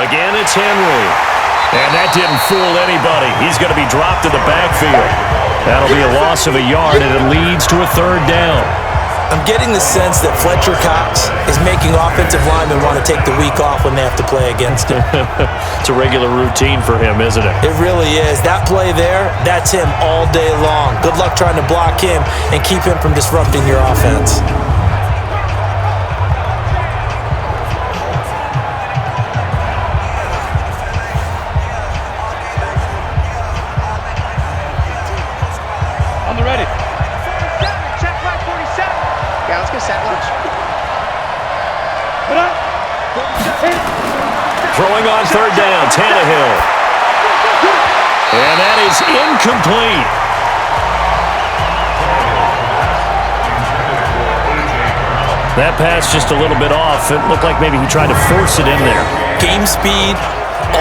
Again, it's Henry. And that didn't fool anybody. He's going to be dropped in the backfield. That'll be a loss of a yard, and it leads to a 3rd down. I'm getting the sense that Fletcher Cox is making offensive linemen want to take the week off when they have to play against him. It's a regular routine for him, isn't it? It really is. That play there, that's him all day long. Good luck trying to block him and keep him from disrupting your offense. On the ready. Yeah, let's go set lunch. Throwing on 3rd down, Tannehill. And that is incomplete. That pass just a little bit off. It looked like maybe he tried to force it in there. Game speed,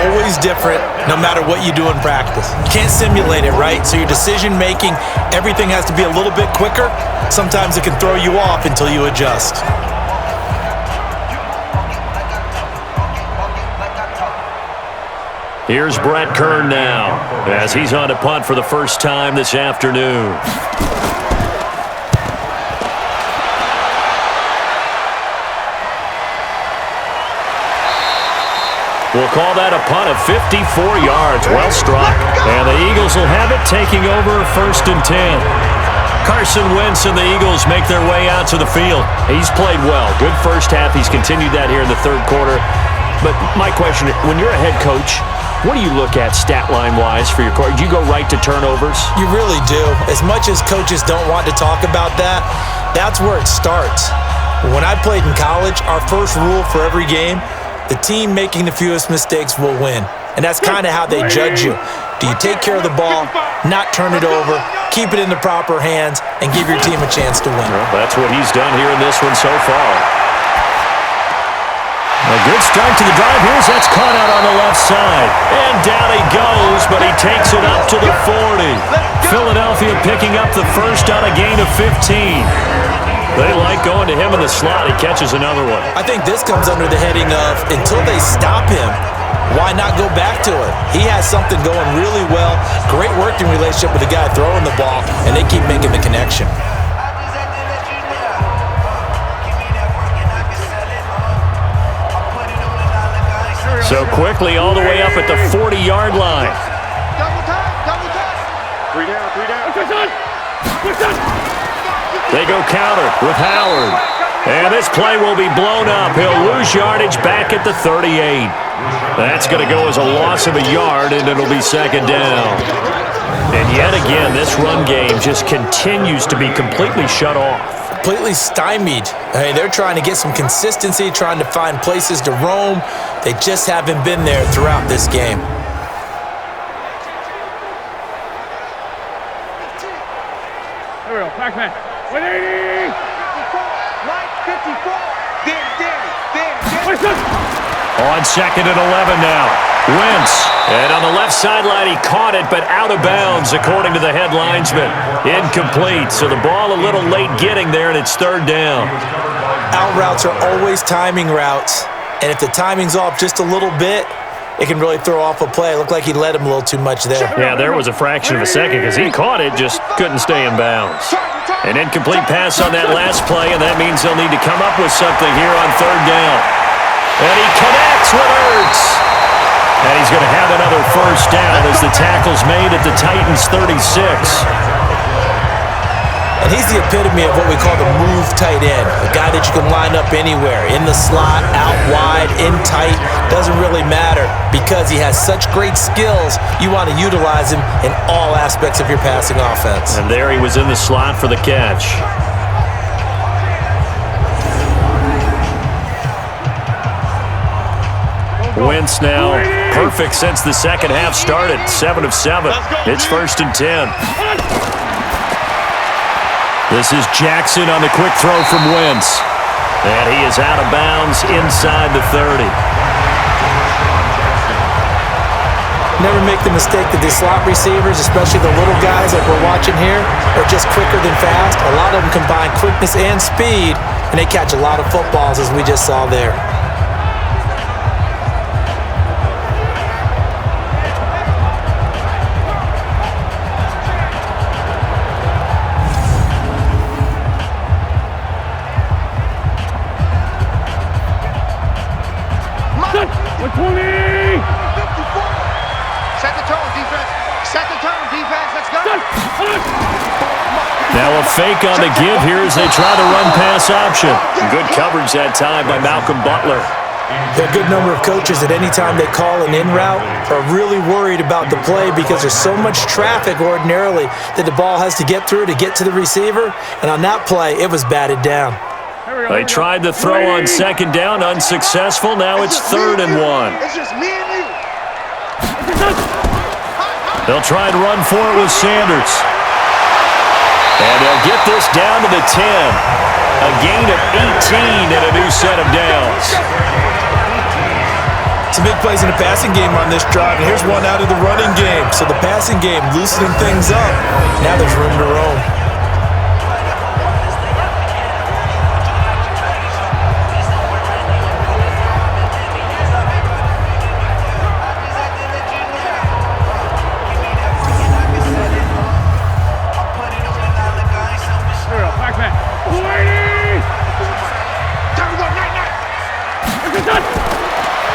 always different no matter what you do in practice. You can't simulate it, right? So your decision making, everything has to be a little bit quicker. Sometimes it can throw you off until you adjust. Here's Brett Kern now as he's on to punt for the first time this afternoon. We'll call that a punt of 54 yards. Well struck. And the Eagles will have it, taking over 1st and 10. Carson Wentz and the Eagles make their way out to the field. He's played well. Good first half. He's continued that here in the 3rd quarter. But my question, when you're a head coach, what do you look at stat line-wise for your court? Do you go right to turnovers? You really do. As much as coaches don't want to talk about that, that's where it starts. When I played in college, our first rule for every game, the team making the fewest mistakes will win. And that's kind of how they judge you. Do you take care of the ball, not turn it over, keep it in the proper hands, and give your team a chance to win? Well, that's what he's done here in this one so far. A good start to the drive. Here's that's caught out on the left side. And down he goes, but he takes it up to the 40. Philadelphia picking up the first on a gain of 15. They like going to him in the slot. He catches another one. I think this comes under the heading of until they stop him, why not go back to it? He has something going really well. Great working relationship with the guy throwing the ball, and they keep making the connection. So quickly all the way up at the 40-yard line. Double time. 3 down. They go counter with Howard. And this play will be blown up. He'll lose yardage back at the 38. That's going to go as a loss of a yard, and it'll be second down. And yet again, this run game just continues to be completely shut off. Completely stymied. I mean, they're trying to get some consistency, trying to find places to roam. They just haven't been there throughout this game. There we go, Pac-Man. 180! Mike, 54. Danny. On second and 11 now. Wentz. And on the left sideline, he caught it, but out of bounds, according to the head linesman. Incomplete. So the ball a little late getting there, and it's third down. Out routes are always timing routes. And if the timing's off just a little bit, it can really throw off a play. It looked like he led him a little too much there. Yeah, there was a fraction of a second because he caught it, just couldn't stay in bounds. An incomplete pass on that last play, and that means they'll need to come up with something here on third down. And he connects with Ertz. And he's going to have another first down as the tackle's made at the Titans' 36. And he's the epitome of what we call the move tight end, a guy that you can line up anywhere, in the slot, out wide, in tight, doesn't really matter because he has such great skills. You want to utilize him in all aspects of your passing offense. And there he was in the slot for the catch. Wentz now perfect since the second half started. 7 of 7. It's first and 10. This is Jackson on the quick throw from Wentz. And he is out of bounds inside the 30. Never make the mistake that the slot receivers, especially the little guys like we're watching here, are just quicker than fast. A lot of them combine quickness and speed, and they catch a lot of footballs, as we just saw there. Now a fake on the give here as they try the run-pass option. Good coverage that time by Malcolm Butler. A good number of coaches at any time they call an in route are really worried about the play because there's so much traffic ordinarily that the ball has to get through to get to the receiver. And on that play, it was batted down. They tried the throw on second down, unsuccessful. Now it's third and 1. It's just me and you. They'll try and run for it with Sanders. And they'll get this down to the 10. A gain of 18 and a new set of downs. Some big plays in the passing game on this drive, and here's one out of the running game. So the passing game loosening things up. Now there's room to roam.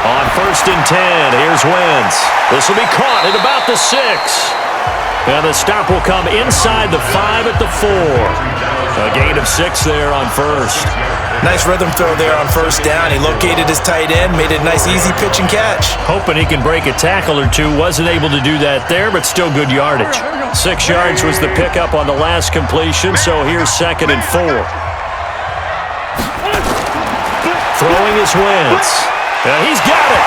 On first and 10, here's Wentz. This will be caught at about the 6. And the stop will come inside the 5 at the 4. A gain of 6 there on first. Nice rhythm throw there on first down. He located his tight end, made it a nice easy pitch and catch. Hoping he can break a tackle or two. Wasn't able to do that there, but still good yardage. 6 yards was the pickup on the last completion, so here's second and 4. Throwing is Wentz. And he's got it.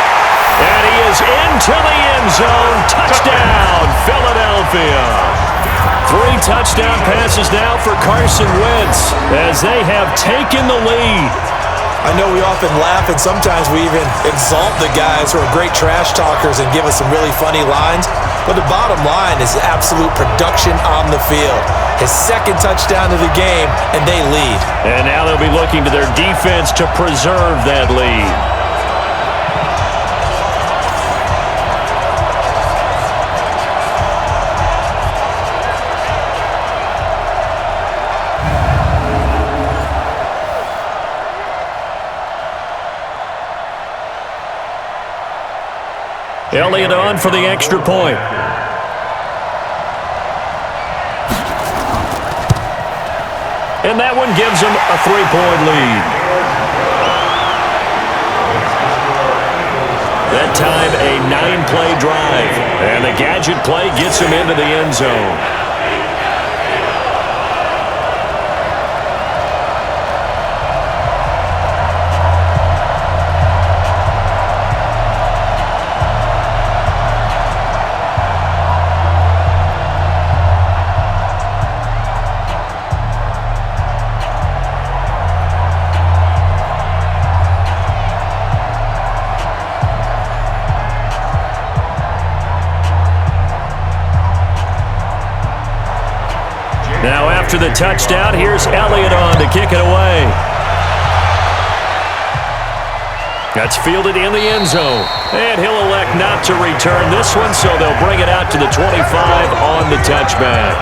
And he is into the end zone. Touchdown, Philadelphia. 3 touchdown passes now for Carson Wentz as they have taken the lead. I know we often laugh and sometimes we even exalt the guys who are great trash talkers and give us some really funny lines. But the bottom line is absolute production on the field. His second touchdown of the game, and they lead. And now they'll be looking to their defense to preserve that lead. Elliott on for the extra point. And that one gives them a 3-point lead. That time, a 9-play drive. And the gadget play gets him into the end zone. Now after the touchdown, here's Elliott on to kick it away. That's fielded in the end zone. And he'll elect not to return this one, so they'll bring it out to the 25 on the touchback.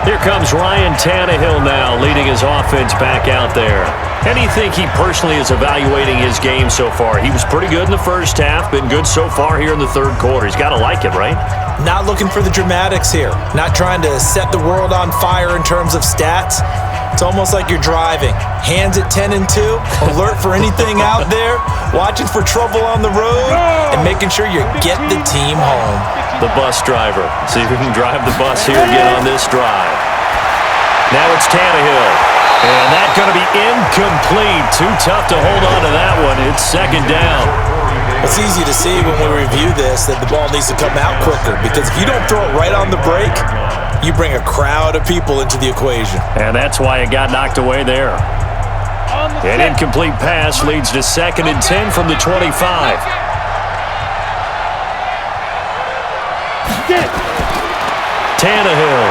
Here comes Ryan Tannehill now, leading his offense back out there. How do you think he personally is evaluating his game so far? He was pretty good in the first half, been good so far here in the third quarter. He's got to like it, right? Not looking for the dramatics here. Not trying to set the world on fire in terms of stats. It's almost like you're driving. Hands at 10 and 2, alert for anything out there, watching for trouble on the road, and making sure you get the team home. The bus driver. See if we can drive the bus here again on this drive. Now it's Tannehill. And that's going to be incomplete. Too tough to hold on to that one. It's second down. It's easy to see when we review this that the ball needs to come out quicker, because if you don't throw it right on the break, you bring a crowd of people into the equation. And that's why it got knocked away there. An incomplete pass leads to second and 10 from the 25. Tannehill.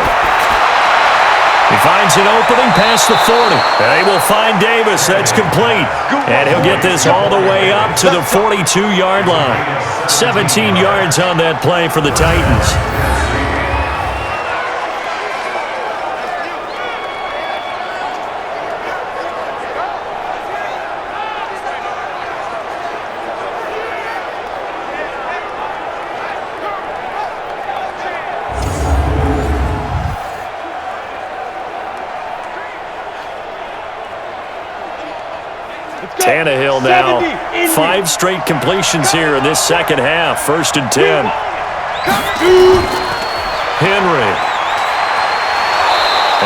He finds an opening past the 40. They will find Davis. That's complete. And he'll get this all the way up to the 42-yard line. 17 yards on that play for the Titans. Tannehill now, 5 straight completions here in this second half. First and 10. Henry.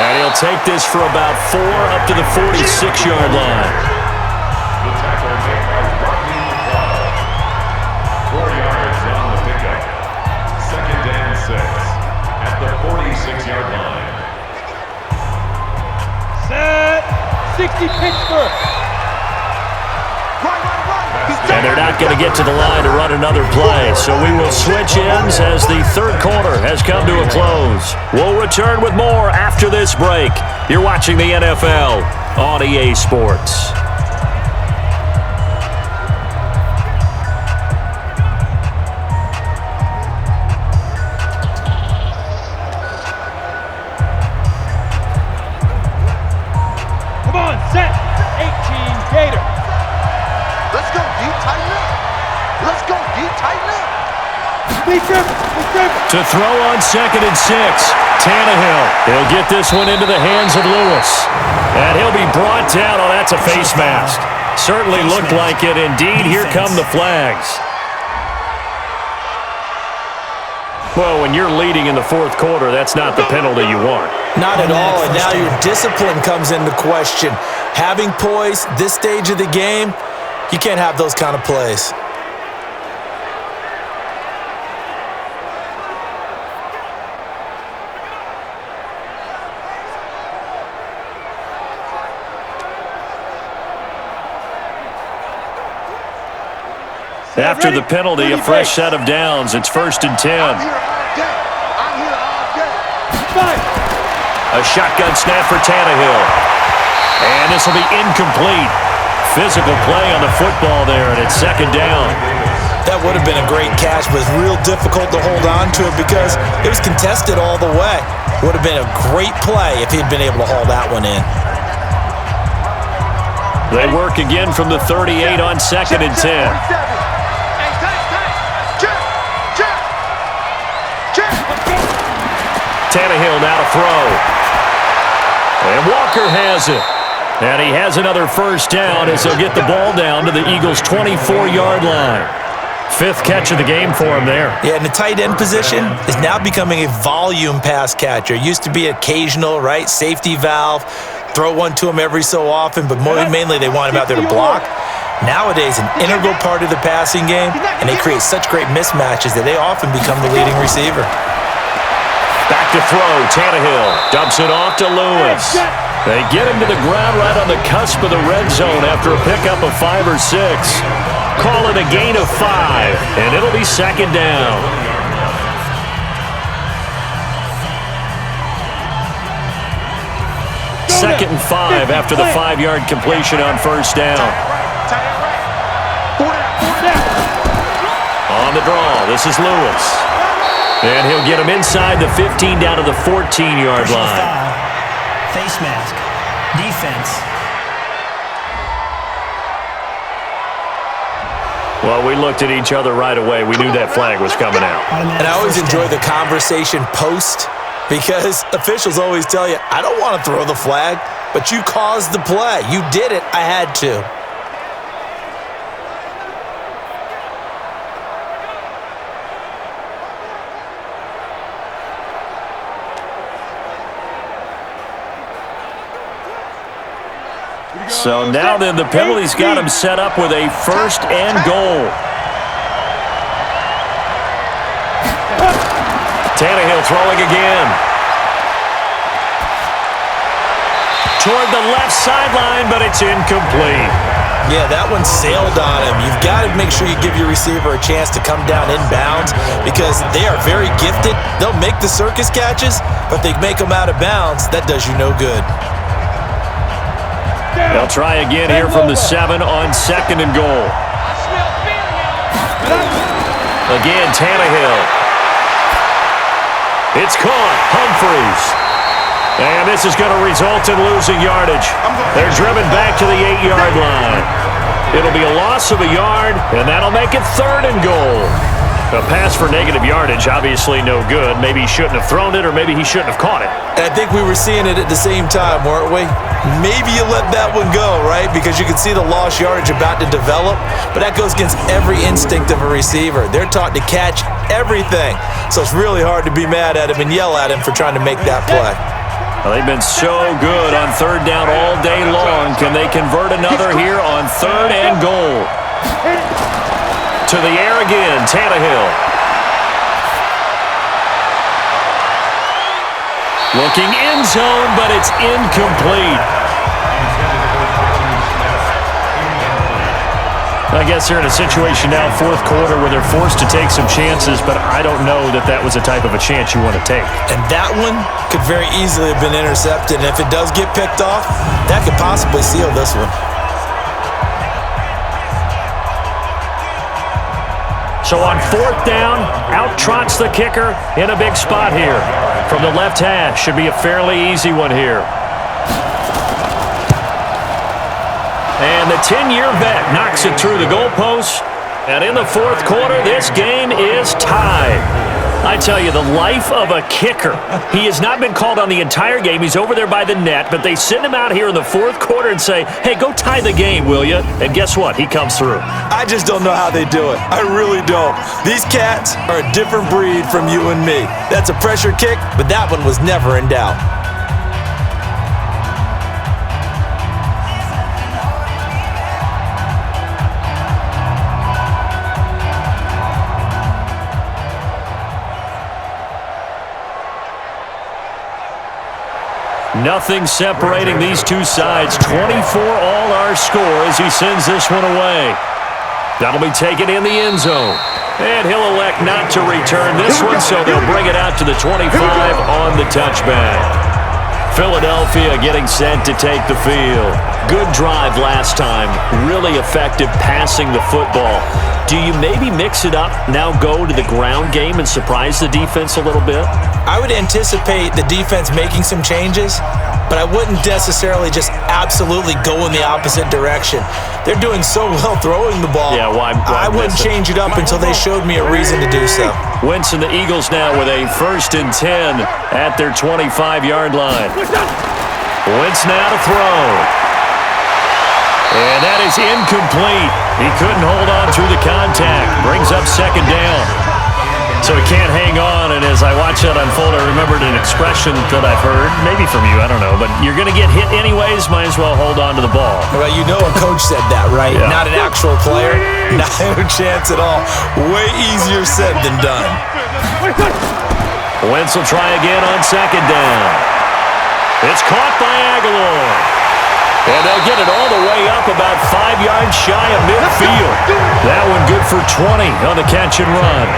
And he'll take this for about 4 up to the 46-yard line. The tackle made by Rocky McLeod. 4 yards on the pickup. Second and 6 at the 46-yard line. Set. 60 Pittsburgh. And they're not going to get to the line to run another play, so we will switch ends as the third quarter has come to a close. We'll return with more after this break. You're watching the NFL on EA Sports. Come on, set. 18 Gator. Let's go, deep, tighten up. Let's go, deep, tighten up. To throw on second and 6. Tannehill. He'll get this one into the hands of Lewis. And he'll be brought down. Oh, that's a face mask. Certainly looked like it. Indeed, here come the flags. Well, when you're leading in the fourth quarter, that's not the penalty you want. Not at all, and now your discipline comes into question. Having poise this stage of the game, you can't have those kind of plays. After the penalty, a fresh set of downs. It's first and 10. I'm here all day. A shotgun snap for Tannehill. And this will be incomplete. Physical play on the football there, and it's second down. That would have been a great catch, but it's real difficult to hold on to it because it was contested all the way. Would have been a great play if he'd been able to haul that one in. They work again from the 38 on second and 10. Check. Tannehill now to throw. And Walker has it. And he has another first down as he'll get the ball down to the Eagles' 24-yard line. 5th catch of the game for him there. Yeah, and the tight end position is now becoming a volume pass catcher. It used to be occasional, right? Safety valve, throw one to him every so often, but mainly they want him out there to block. Nowadays, an integral part of the passing game, and they create such great mismatches that they often become the leading receiver. Back to throw, Tannehill dumps it off to Lewis. They get him to the ground right on the cusp of the red zone after a pickup of 5 or 6. Call it a gain of 5, and it'll be 2nd down. Second and 5 after the 5-yard completion on first down. On the draw, this is Lewis. And he'll get him inside the 15 down to the 14-yard line. Face mask. Defense. Well, we looked at each other right away. We knew that flag was coming out. And I always enjoy the conversation post because officials always tell you, I don't want to throw the flag, but you caused the play. You did it. I had to. So now then, the penalty's got him set up with a 1st and goal. Tannehill throwing again. Toward the left sideline, but it's incomplete. Yeah, that one sailed on him. You've got to make sure you give your receiver a chance to come down inbounds because they are very gifted. They'll make the circus catches, but if they make them out of bounds, that does you no good. They'll try again here from the 7 on 2nd and goal. Again, Tannehill. It's caught. Humphreys. And this is going to result in losing yardage. They're driven back to the 8-yard line. It'll be a loss of a yard, and that'll make it 3rd and goal. A pass for negative yardage, obviously no good. Maybe he shouldn't have thrown it, or maybe he shouldn't have caught it. And I think we were seeing it at the same time, weren't we? Maybe you let that one go, right? Because you can see the lost yardage about to develop, but that goes against every instinct of a receiver. They're taught to catch everything, so it's really hard to be mad at him and yell at him for trying to make that play. Well, they've been so good on 3rd down all day long. Can they convert another here on 3rd and goal? To the air again, Tannehill. Looking end zone, but it's incomplete. I guess they're in a situation now, 4th quarter, where they're forced to take some chances, but I don't know that that was the type of a chance you want to take. And that one could very easily have been intercepted, and if it does get picked off, that could possibly seal this one. So on 4th down, out trots the kicker in a big spot here. From the left hash, should be a fairly easy one here. And the 10-year vet knocks it through the goalpost. And in the 4th quarter, this game is tied. I tell you, the life of a kicker. He has not been called on the entire game. He's over there by the net, but they send him out here in the 4th quarter and say, hey, go tie the game, will you? And guess what? He comes through. I just don't know how they do it. I really don't. These cats are a different breed from you and me. That's a pressure kick, but that one was never in doubt. Nothing separating these two sides. 24 all our score as he sends this one away. That'll be taken in the end zone. And he'll elect not to return this one, so they'll bring it out to the 25 on the touchback. Philadelphia getting set to take the field. Good drive last time. Really effective passing the football. Do you maybe mix it up, now go to the ground game and surprise the defense a little bit? I would anticipate the defense making some changes, but I wouldn't necessarily just absolutely go in the opposite direction. They're doing so well throwing the ball. Yeah, well, I wouldn't change it up until they showed me a reason to do so. Wentz and the Eagles now with a 1st and 10 at their 25-yard line. Wentz now to throw. And that is incomplete. He couldn't hold on through the contact. Brings up second down. So he can't hang on, and as I watch that unfold, I remembered an expression that I've heard, maybe from you, I don't know, but you're going to get hit anyways, might as well hold on to the ball. Well, you know a coach said that, right? Yeah. Not an actual player. Not a chance at all. Way easier said than done. Wentz will try again on second down. It's caught by Aguilar. And they'll get it all the way up about 5 yards shy of midfield. That one good for 20 on the catch and run.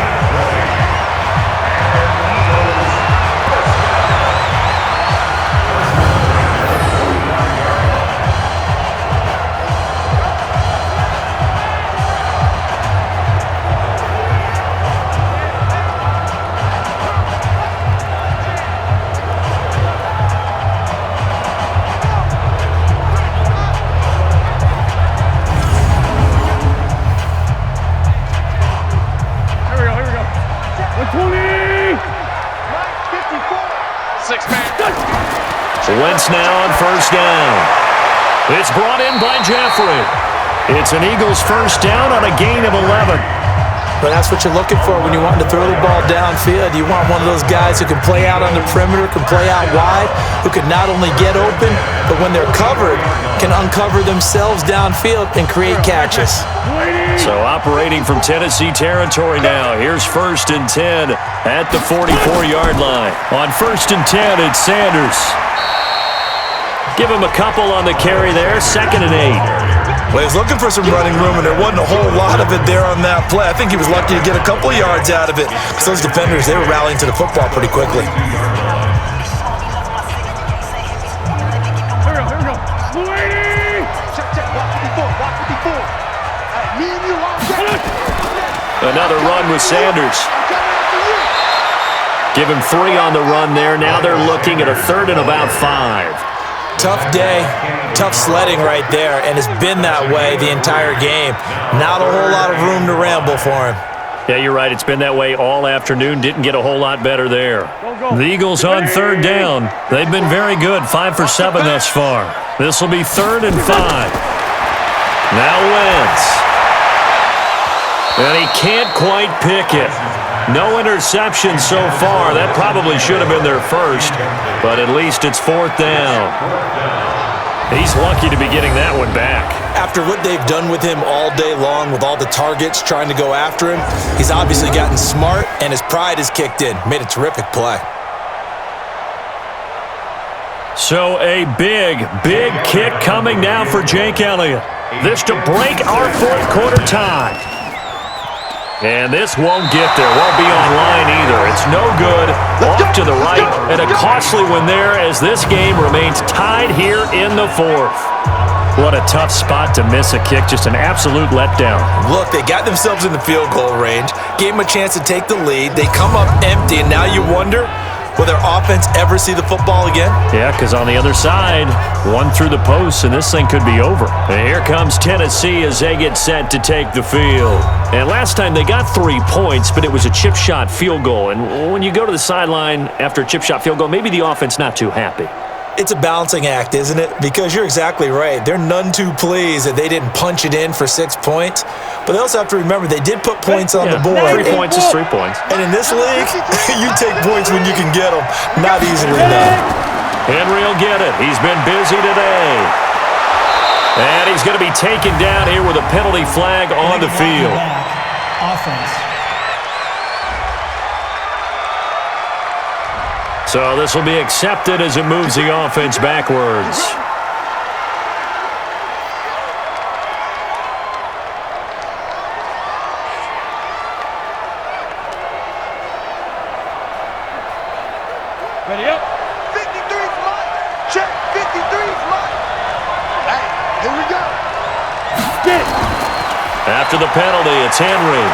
Wentz now on first down. It's brought in by Jeffrey. It's an Eagles first down on a gain of 11. But that's what you're looking for when you want to throw the ball downfield. You want one of those guys who can play out on the perimeter, can play out wide, who can not only get open, but when they're covered, can uncover themselves downfield and create catches. So operating from Tennessee territory now. Here's 1st and 10 at the 44-yard line. On 1st and 10, it's Sanders. Give him a couple on the carry there. 2nd and 8. Well, he was looking for some running room, and there wasn't a whole lot of it there on that play. I think he was lucky to get a couple yards out of it because those defenders, they were rallying to the football pretty quickly. Here we go. Check. Watch the before. Me and you all set. Another run with Sanders. Give him 3 on the run there. Now they're looking at a 3rd and about 5. Tough day, tough sledding right there, and it's been that way the entire game. Not a whole lot of room to ramble for him. Yeah, you're right. It's been that way all afternoon. Didn't get a whole lot better there. The Eagles on 3rd down. They've been very good, 5 for 7 thus far. This will be 3rd and 5. Now Wentz. And he can't quite pick it. No interception so far. That probably should have been their first, but at least it's 4th down. He's lucky to be getting that one back. After what they've done with him all day long with all the targets trying to go after him, he's obviously gotten smart, and his pride has kicked in. Made a terrific play. So a big kick coming now for Jake Elliott. This to break our 4th quarter tie. And this won't get there. Won't be online either. It's no good. Off to the right. And a costly one there as this game remains tied here in the 4th. What a tough spot to miss a kick. Just an absolute letdown. Look, they got themselves in the field goal range. Gave them a chance to take the lead. They come up empty, and now you wonder, will their offense ever see the football again? Yeah, because on the other side, one through the post, and this thing could be over. And here comes Tennessee as they get set to take the field. And last time they got 3 points, but it was a chip shot field goal. And when you go to the sideline after a chip shot field goal, maybe the offense not too happy. It's a balancing act, isn't it? Because you're exactly right. They're none too pleased that they didn't punch it in for 6 points. But they also have to remember they did put points on the board. 3 points is 3 points. And in this league, you take points when you can get them. Not easily, though. Henry will get it. He's been busy today. And he's going to be taken down here with a penalty flag on the field. Offense. So this will be accepted as it moves the offense backwards. Ready up. 53's mine. Check. 53's mine. Hey, here we go. Get it. After the penalty, it's Henry.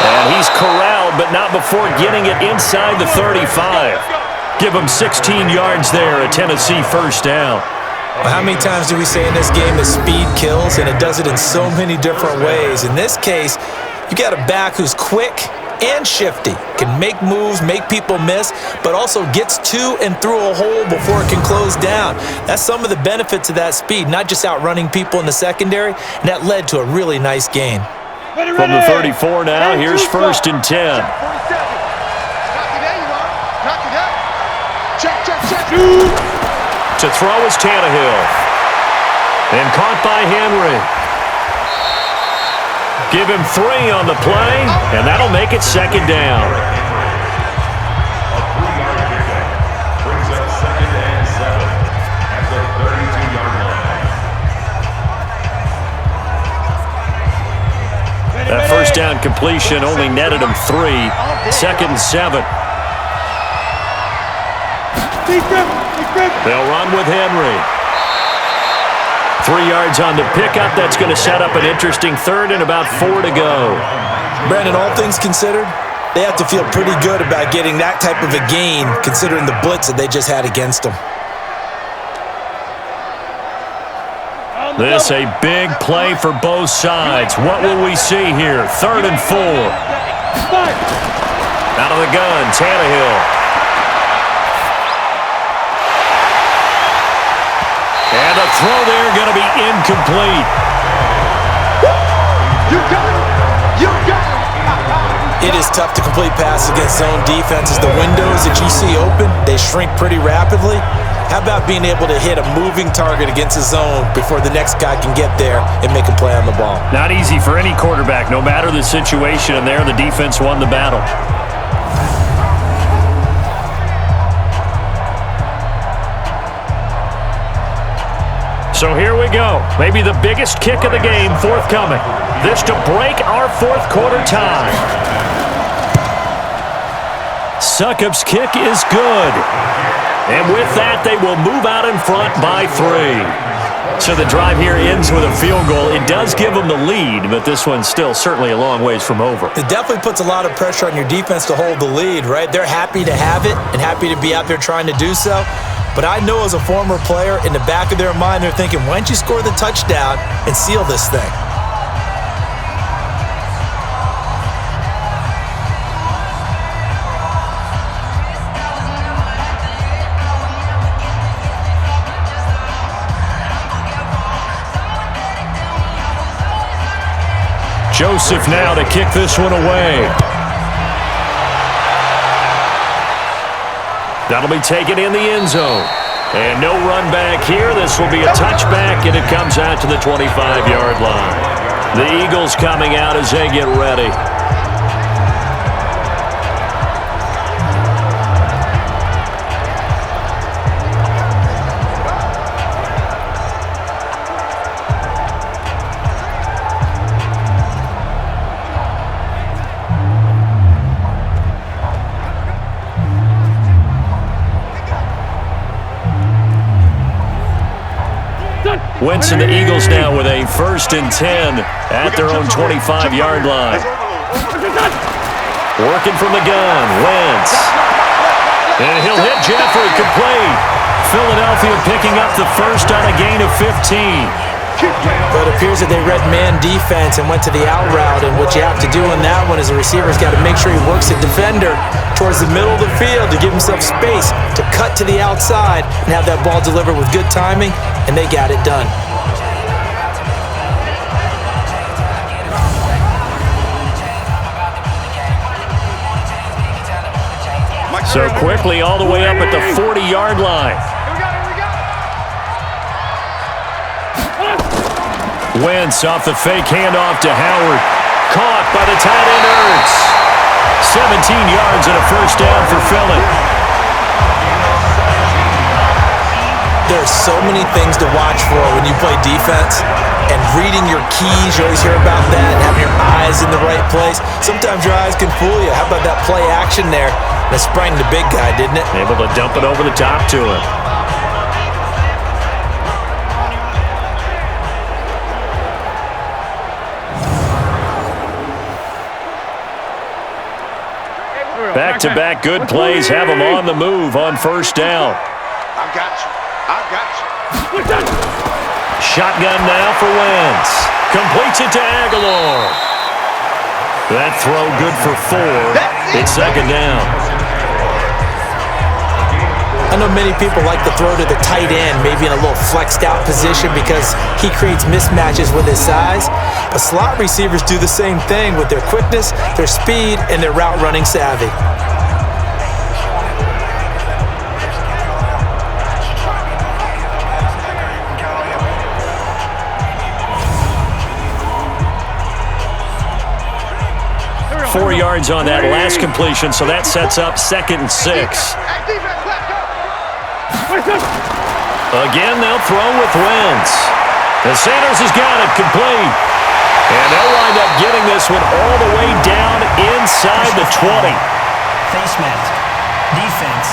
And he's corralled, but not before getting it inside the 35. Give him 16 yards there, a Tennessee first down. Well, how many times do we say in this game that speed kills, and it does it in so many different ways? In this case, you got a back who's quick and shifty. Can make moves, make people miss, but also gets to and through a hole before it can close down. That's some of the benefits of that speed, not just outrunning people in the secondary, and that led to a really nice gain. From the 34 now, here's 1st and 10. Knock it out, you are. Knock it out. Check. To throw is Tannehill. And caught by Henry. Give him 3 on the play, and that'll make it 2nd down. A 3-yard pickup brings up 2nd and 7 at the 32-yard line. That first down completion only netted him 3. 2nd and 7. They'll run with Henry. 3 yards on the pickup. That's going to set up an interesting 3rd and about 4 to go. Brandon, all things considered, they have to feel pretty good about getting that type of a gain considering the blitz that they just had against them. This a big play for both sides. What will we see here? 3rd and 4. Out of the gun, Tannehill. And the throw there going to be incomplete. You got it! You got it! It is tough to complete passes against zone defenses. The windows that you see open, they shrink pretty rapidly. How about being able to hit a moving target against a zone before the next guy can get there and make a play on the ball? Not easy for any quarterback, no matter the situation, and there the defense won the battle. So here we go. Maybe the biggest kick of the game forthcoming. This to break our 4th quarter tie. Succop's kick is good. And with that, they will move out in front by 3. So the drive here ends with a field goal. It does give them the lead, but this one's still certainly a long ways from over. It definitely puts a lot of pressure on your defense to hold the lead, right? They're happy to have it and happy to be out there trying to do so. But I know as a former player, in the back of their mind, they're thinking, why don't you score the touchdown and seal this thing? Joseph now to kick this one away. That'll be taken in the end zone. And no run back here. This will be a touchback, and it comes out to the 25-yard line. The Eagles coming out as they get ready. Wentz and the Eagles now with a 1st and 10 at their own 25-yard line. Working from the gun, Wentz. And he'll hit Jeffrey, complete. Philadelphia picking up the 1st on a gain of 15. But it appears that they read man defense and went to the out route, and what you have to do in that one is the receiver's got to make sure he works the defender towards the middle of the field to give himself space to cut to the outside and have that ball delivered with good timing, and they got it done. So quickly all the way up at the 40-yard line. Wentz off the fake handoff to Howard. Caught by the tight end Ertz. 17 yards and a 1st down for Philly. There's so many things to watch for when you play defense. And reading your keys, you always hear about that, and having your eyes in the right place. Sometimes your eyes can fool you. How about that play action there? That sprang the big guy, didn't it? Able to dump it over the top to him. Back-to-back good plays have them on the move on 1st down. I got you. I got you. Shotgun now for Wentz. Completes it to Aguilar. That throw good for 4. It's second down. I know many people like to throw to the tight end, maybe in a little flexed out position because he creates mismatches with his size. But slot receivers do the same thing with their quickness, their speed, and their route running savvy. Four yards on that last completion, so that sets up 2nd and 6. Again, they'll throw with Wentz. And Sanders has got it complete. And they'll wind up getting this one all the way down inside the 20. Face mask. Defense.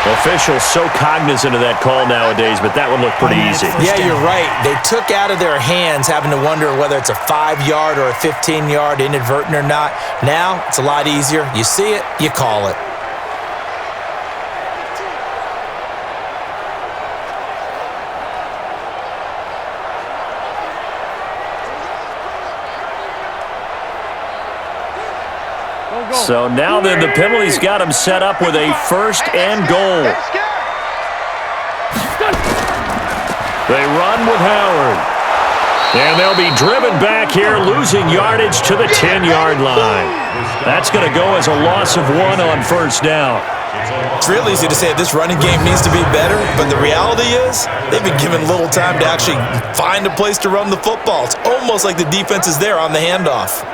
Officials so cognizant of that call nowadays, but that one looked pretty easy. Yeah, you're right. They took out of their hands having to wonder whether it's a 5-yard or a 15-yard inadvertent or not. Now, it's a lot easier. You see it, you call it. So now then, the penalty's got him set up with a 1st and goal. They run with Howard. And they'll be driven back here, losing yardage to the 10-yard line. That's going to go as a loss of 1 on 1st down. It's real easy to say this running game needs to be better, but the reality is they've been given little time to actually find a place to run the football. It's almost like the defense is there on the handoff.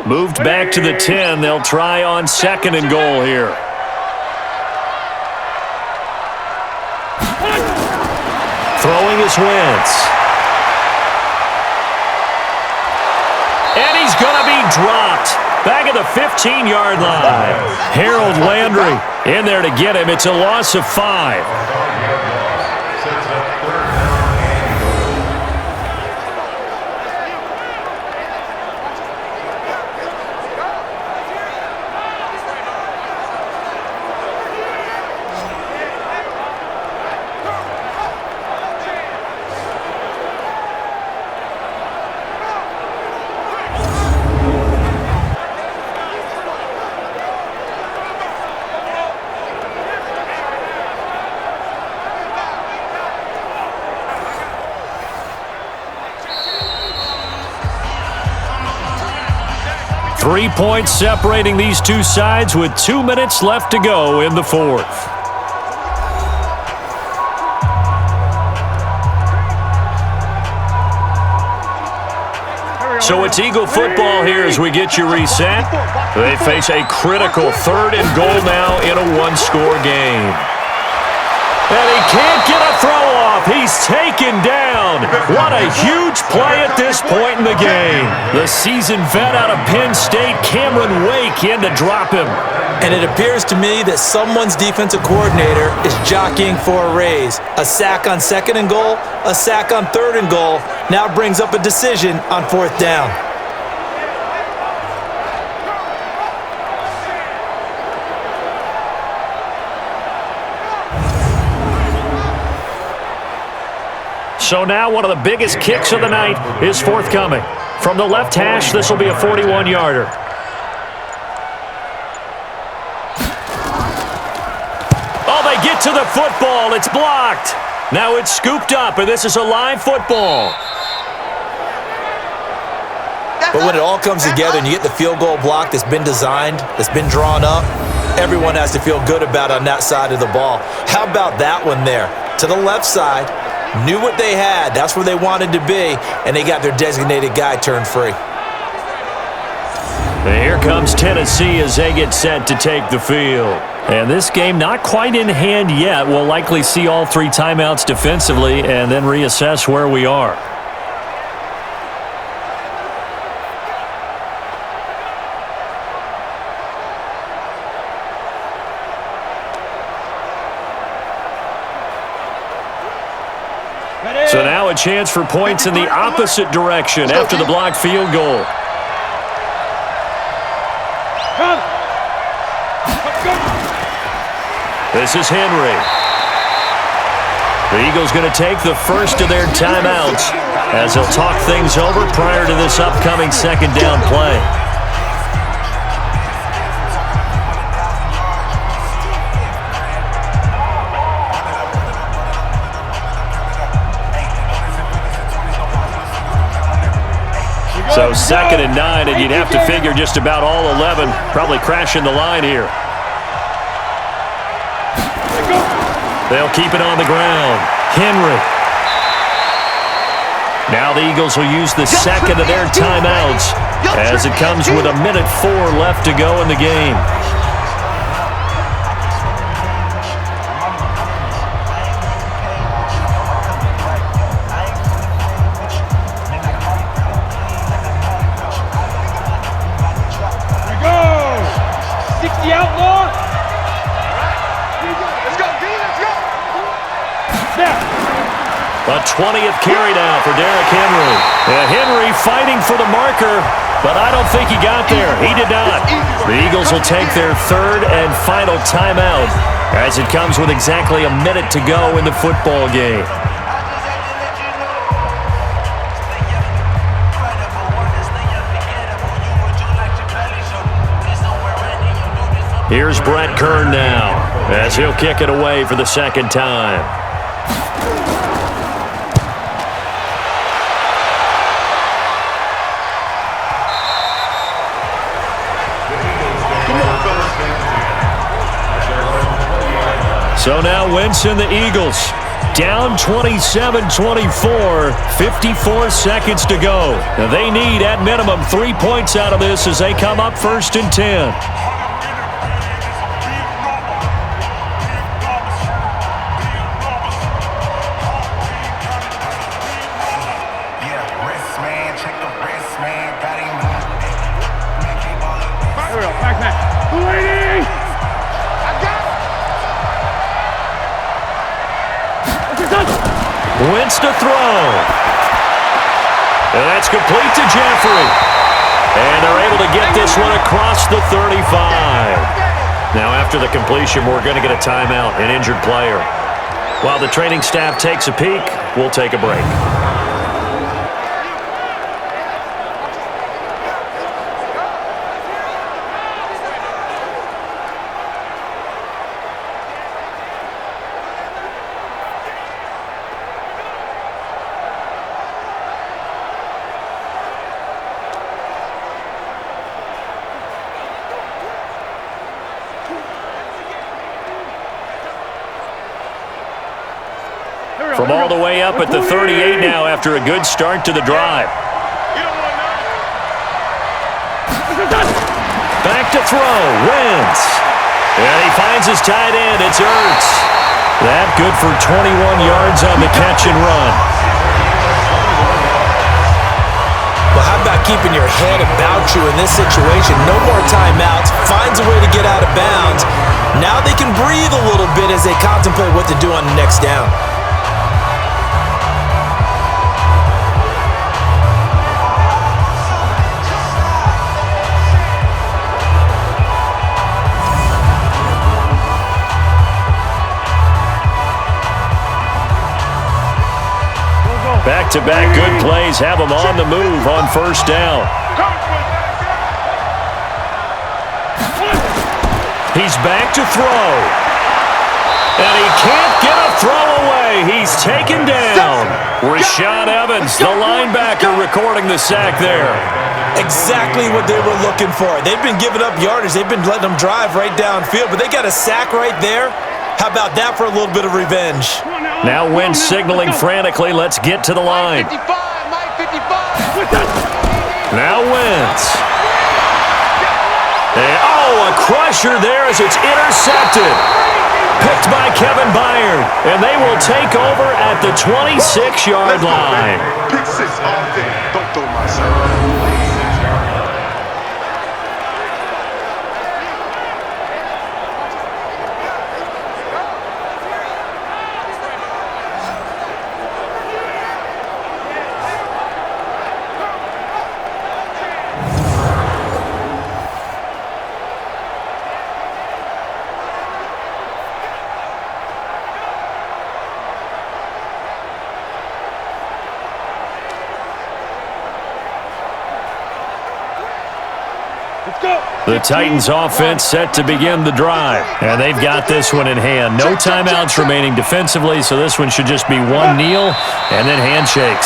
Moved back to the 10. They'll try on 2nd and goal here. Throwing is Wentz. And he's going to be dropped. Back at the 15-yard line. Harold Landry in there to get him. It's a loss of 5. Three points separating these two sides with 2 minutes left to go in the 4th. So it's Eagle football here as we get you reset. They face a critical 3rd and goal now in a 1-score game. And he can't get a throw off. He's taken down. What a huge play at this point in the game. The seasoned vet out of Penn State, Cameron Wake, in to drop him. And it appears to me that someone's defensive coordinator is jockeying for a raise. A sack on 2nd and goal, a sack on 3rd and goal, now brings up a decision on 4th down. So now one of the biggest kicks of the night is forthcoming. From the left hash, this will be a 41-yarder. Oh, they get to the football. It's blocked. Now it's scooped up, and this is a live football. But when it all comes together and you get the field goal block that's been designed, that's been drawn up, everyone has to feel good about it on that side of the ball. How about that one there? To the left side. Knew what they had. That's where they wanted to be, and they got their designated guy turned free. And here comes Tennessee as they get set to take the field. And this game not quite in hand yet. We'll likely see all 3 timeouts defensively and then reassess where we are. So now a chance for points in the opposite direction after the blocked field goal. Come. This is Henry. The Eagles going to take the first of their timeouts as they'll talk things over prior to this upcoming second down play. So 2nd and 9, and you'd have to figure just about all 11 probably crashing the line here. They'll keep it on the ground. Henry. Now the Eagles will use the second of their timeouts as it comes with 1:04 left to go in the game. A 20th carry now for Derrick Henry. And Henry fighting for the marker, but I don't think he got there. He did not. The Eagles will take their third and final timeout as it comes with exactly a minute to go in the football game. Here's Brett Kern now as he'll kick it away for the second time. So now Wentz and the Eagles down 27-24, 54 seconds to go. Now they need at minimum 3 points out of this as they come up 1st and 10. Wentz to throw. And that's complete to Jeffrey. And they're able to get this one across the 35. Now after the completion, we're going to get a timeout, an injured player. While the training staff takes a peek, we'll take a break. From all the way up at the 38 now after a good start to the drive. Back to throw. Wentz. And he finds his tight end. It's Ertz. That good for 21 yards on the catch and run. Well, how about keeping your head about you in this situation? No more timeouts. Finds a way to get out of bounds. Now they can breathe a little bit as they contemplate what to do on the next down. Back-to-back good plays have them on the move on 1st down. He's back to throw. And he can't get a throw away. He's taken down. Rashaan Evans, the linebacker, recording the sack there. Exactly what they were looking for. They've been giving up yardage. They've been letting them drive right downfield, but they got a sack right there. How about that for a little bit of revenge? Now Wentz signaling frantically, let's get to the line. Now Wentz. And, a crusher there as it's intercepted. Picked by Kevin Byard, and they will take over at the 26-yard line. Pick 6 all day. Don't throw myself. The Titans offense set to begin the drive, and they've got this one in hand. No timeouts remaining defensively, so this one should just be one kneel and then handshakes.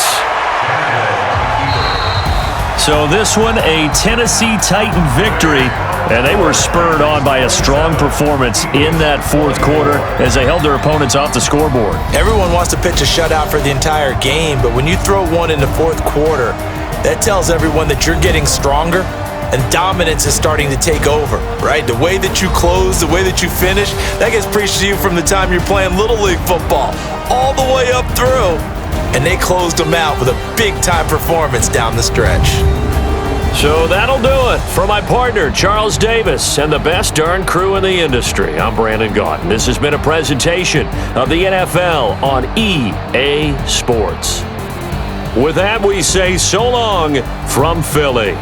So this one, a Tennessee Titan victory, and they were spurred on by a strong performance in that fourth quarter as they held their opponents off the scoreboard. Everyone wants to pitch a shutout for the entire game, but when you throw one in the fourth quarter, that tells everyone that you're getting stronger and dominance is starting to take over, right? The way that you close, the way that you finish, that gets preached to you from the time you're playing Little League football all the way up through. And they closed them out with a big-time performance down the stretch. So that'll do it. For my partner, Charles Davis, and the best darn crew in the industry, I'm Brandon Gaudin. This has been a presentation of the NFL on EA Sports. With that, we say so long from Philly.